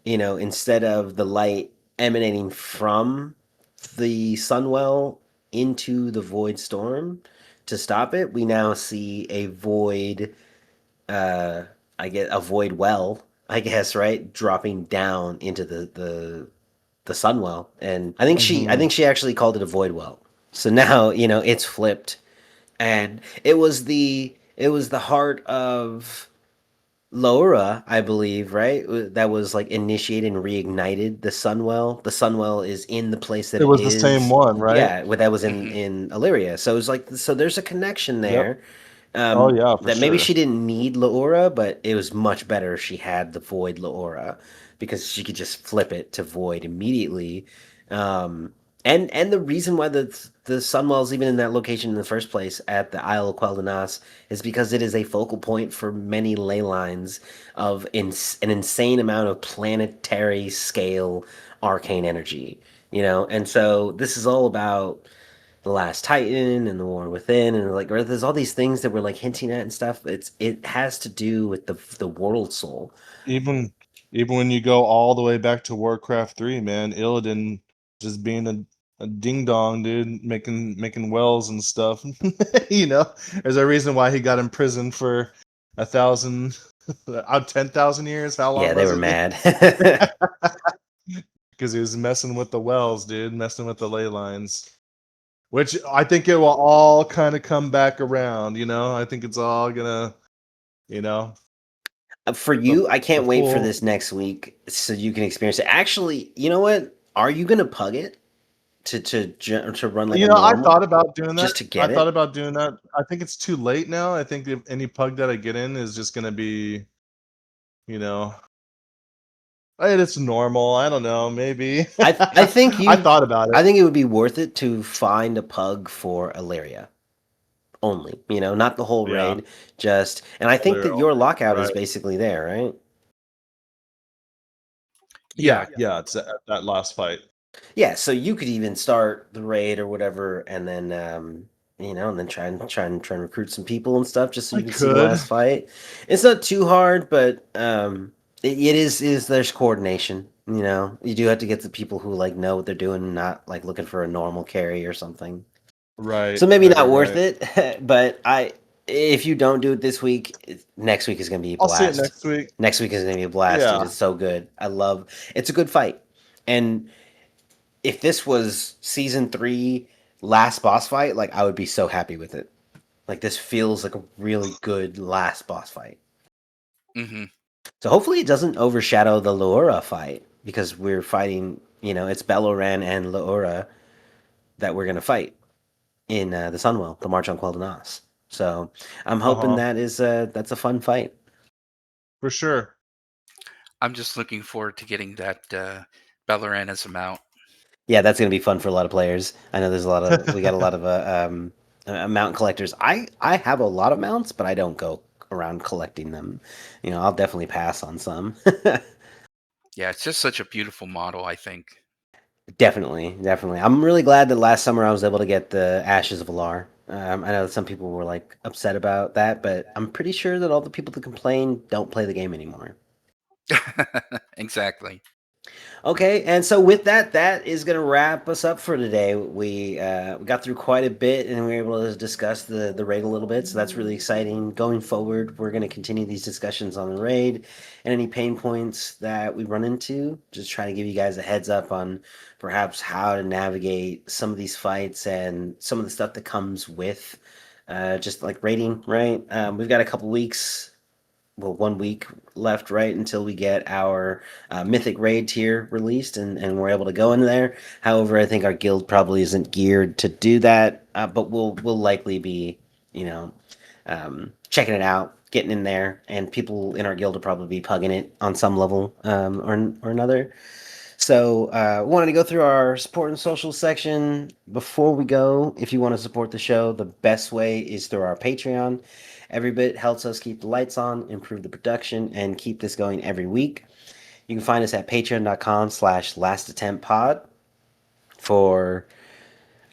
instead of the light emanating from the Sunwell into the Void Storm to stop it, we now see a void, uh I get a void well, I guess, right, dropping down into the Sunwell. And I Hmm. think she actually called it a void well. So now it's flipped, and it was the heart of Laura, I believe, right, that was like initiated and reignited the Sunwell. The Sunwell is in the place that It it was the same is. one, right? Yeah, that was Hmm. in Illyria. So it's like, so there's a connection Yep. there. Oh yeah, for That maybe sure. she didn't need Laura, but it was much better if she had the Void Laura because she could just flip it to Void immediately. Um, and the reason why the Sunwell's even in that location in the first place at the Isle of Quel'Danas is because it is a focal point for many ley lines of an insane amount of planetary scale arcane energy. And so this is all about the Last Titan and the War Within, and like there's all these things that we're like hinting at and stuff. It has to do with the world soul. Even even when you go all the way back to Warcraft 3, man, Illidan just being a ding dong dude, making wells and stuff. There's a reason why he got imprisoned for 1,000 out 10,000 years. How long Yeah, they was were it? mad. Because he was messing with the wells, dude, messing with the ley lines. Which I think it will all kind of come back around, I think it's all gonna, you know, For the you, I the can't wait for full. this next week so you can experience it. Actually, you know what? Are you gonna pug it to run like a I thought normal about doing that. just to I get thought it? about doing that. I think it's too late now. I think if any pug that I get in is just gonna be, you know, it's normal. I don't know. Maybe. I think I you thought about I it. think it would be worth it to find a pug for Ilaria only. Not the whole Yeah. raid, just and I think Earlier that your only. lockout is Right. basically there, right? Yeah. Yeah. It's at that last fight. Yeah, so you could even start the raid or whatever, and then and then try and recruit some people and stuff, just so I you can see the could. last fight. It's not too hard, but it is there's coordination. You do have to get the people who like know what they're doing, and not like looking for a normal carry or something. Right. So maybe Right. not Right. worth Right. it, but if you don't do it this week, next week is gonna be a I'll see it blast. next week. Next week is gonna be a blast, dude. Yeah. It's so good. It's a good fight, and if this was season 3 last boss fight, like I would be so happy with it. Like this feels like a really good last boss fight. Hmm. So hopefully it doesn't overshadow the Laura fight because we're fighting. It's Belloran and Laura that we're gonna fight in the Sunwell, the March on Quel'Danas. So I'm Uh hoping huh. that's a fun fight. For sure. I'm just looking forward to getting that Belleran as a mount. Yeah, that's gonna be fun for a lot of players. I know we got a lot of mount collectors. I have a lot of mounts, but I don't go around collecting them. I'll definitely pass on some. Yeah, it's just such a beautiful model, I think. Definitely, definitely. I'm really glad that last summer I was able to get the Ashes of Alar. I know that some people were like upset about that, but I'm pretty sure that all the people that complain don't play the game anymore. Exactly. Okay, and so with that, that is going to wrap us up for today. We got through quite a bit, and we were able to discuss the raid a little bit. So that's really exciting. Going forward, we're going to continue these discussions on the raid and any pain points that we run into. Just trying to give you guys a heads up on perhaps how to navigate some of these fights and some of the stuff that comes with just like raiding. Right, we've got a couple weeks, well, 1 week left, right, until we get our Mythic raid tier released, and we're able to go in there. However, I think our guild probably isn't geared to do that, but we'll likely be, you know, checking it out, getting in there, and people in our guild will probably be pugging it on some level or another. So, wanted to go through our support and social section. Before we go, if you want to support the show, the best way is through our Patreon. Every bit helps us keep the lights on, improve the production, and keep this going every week. You can find us at patreon.com/lastattemptpod for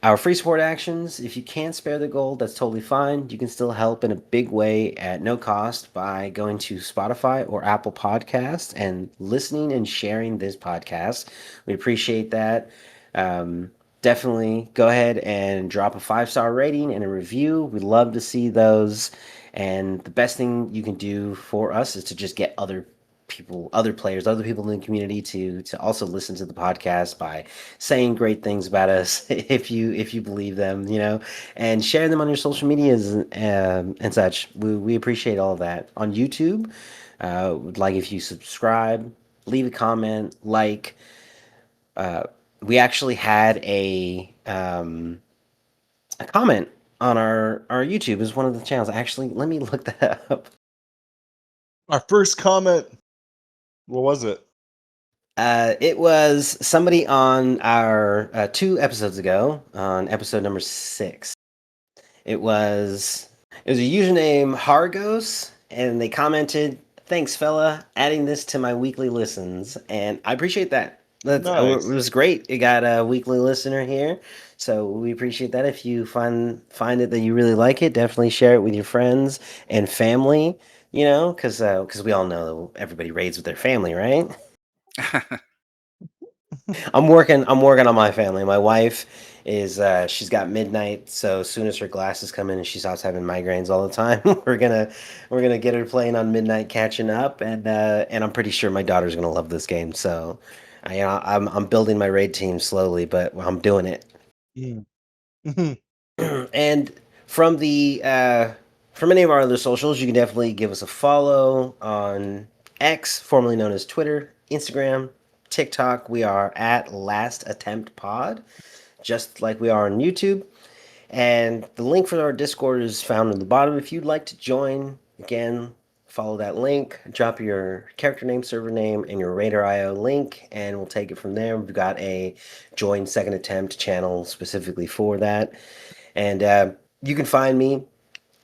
our free support actions. If you can't spare the gold, that's totally fine. You can still help in a big way at no cost by going to Spotify or Apple Podcasts and listening and sharing this podcast. We appreciate that. Um, Definitely go ahead and drop a 5-star rating and a review. We love to see those. And the best thing you can do for us is to just get other players, other people in the community to also listen to the podcast by saying great things about us if you believe them, and share them on your social medias and such. We appreciate all of that on YouTube. Would like if you subscribe, leave a comment, like. We actually had a comment on our YouTube is one of the channels. Actually, let me look that up. Our first comment. What was it? It was somebody on our 2 episodes ago, on episode number 6. It was a username Hargos, and they commented, "Thanks, fella, adding this to my weekly listens," and I appreciate that. It Nice. was great. It got a weekly listener here, so we appreciate that. If you find it that you really like it, definitely share it with your friends and family. You know, because we all know everybody raids with their family, right? I'm working on my family. My wife is she's got midnight, so as soon as her glasses come in and she stops having migraines all the time, we're gonna get her playing on midnight, catching up, and I'm pretty sure my daughter's gonna love this game. So, I'm building my raid team slowly, but I'm doing it. Mm. And from the from any of our other socials, you can definitely give us a follow on X, formerly known as Twitter, Instagram, TikTok. We are at Last Attempt Pod, just like we are on YouTube. And the link for our Discord is found at the bottom. If you'd like to join, again, follow that link, drop your character name, server name, and your Raider.io link, and we'll take it from there. We've got a Join Second Attempt channel specifically for that. And you can find me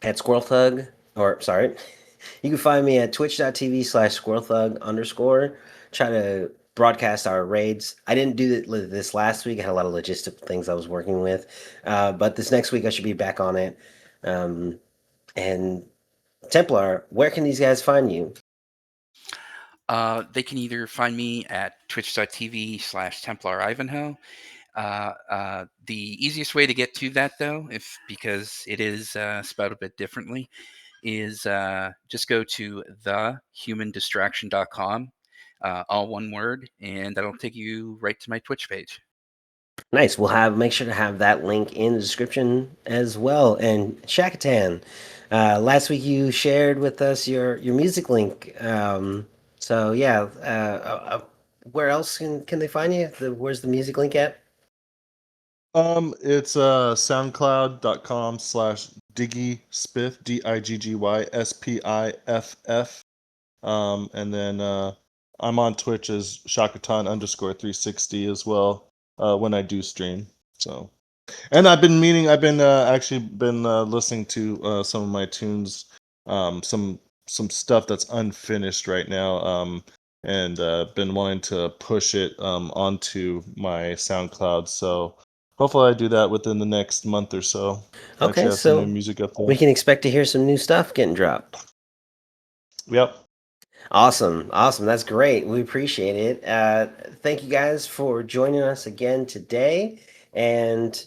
at Squirrelthug, or sorry, you can find me at twitch.tv/Squirrelthug underscore. Try to broadcast our raids. I didn't do this last week. I had a lot of logistical things I was working with. But this next week I should be back on it. And Templar, where can these guys find you? They can either find me at twitch.tv/Templarivanho. The easiest way to get to that, though, because it is spelled a bit differently, is just go to thehumandistraction.com, all one word, and that'll take you right to my Twitch page. Nice. Make sure to have that link in the description as well. And Shakatan, last week you shared with us your music link. So yeah, where else can they find you? Where's the music link at? It's soundcloud.com/diggyspiff, DIGGYSPIFF. And then I'm on Twitch as Shakatan _360 as well when I do stream. So, and I've been actually been listening to some of my tunes, some stuff that's unfinished right now, and been wanting to push it onto my SoundCloud. So hopefully I do that within the next month or so. Okay, Actually have some new so music up there. we can expect to hear some new stuff getting dropped. Yep. Awesome, awesome. That's great. We appreciate it. Thank you guys for joining us again today, and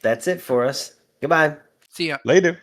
that's it for us. Goodbye. See ya. Later.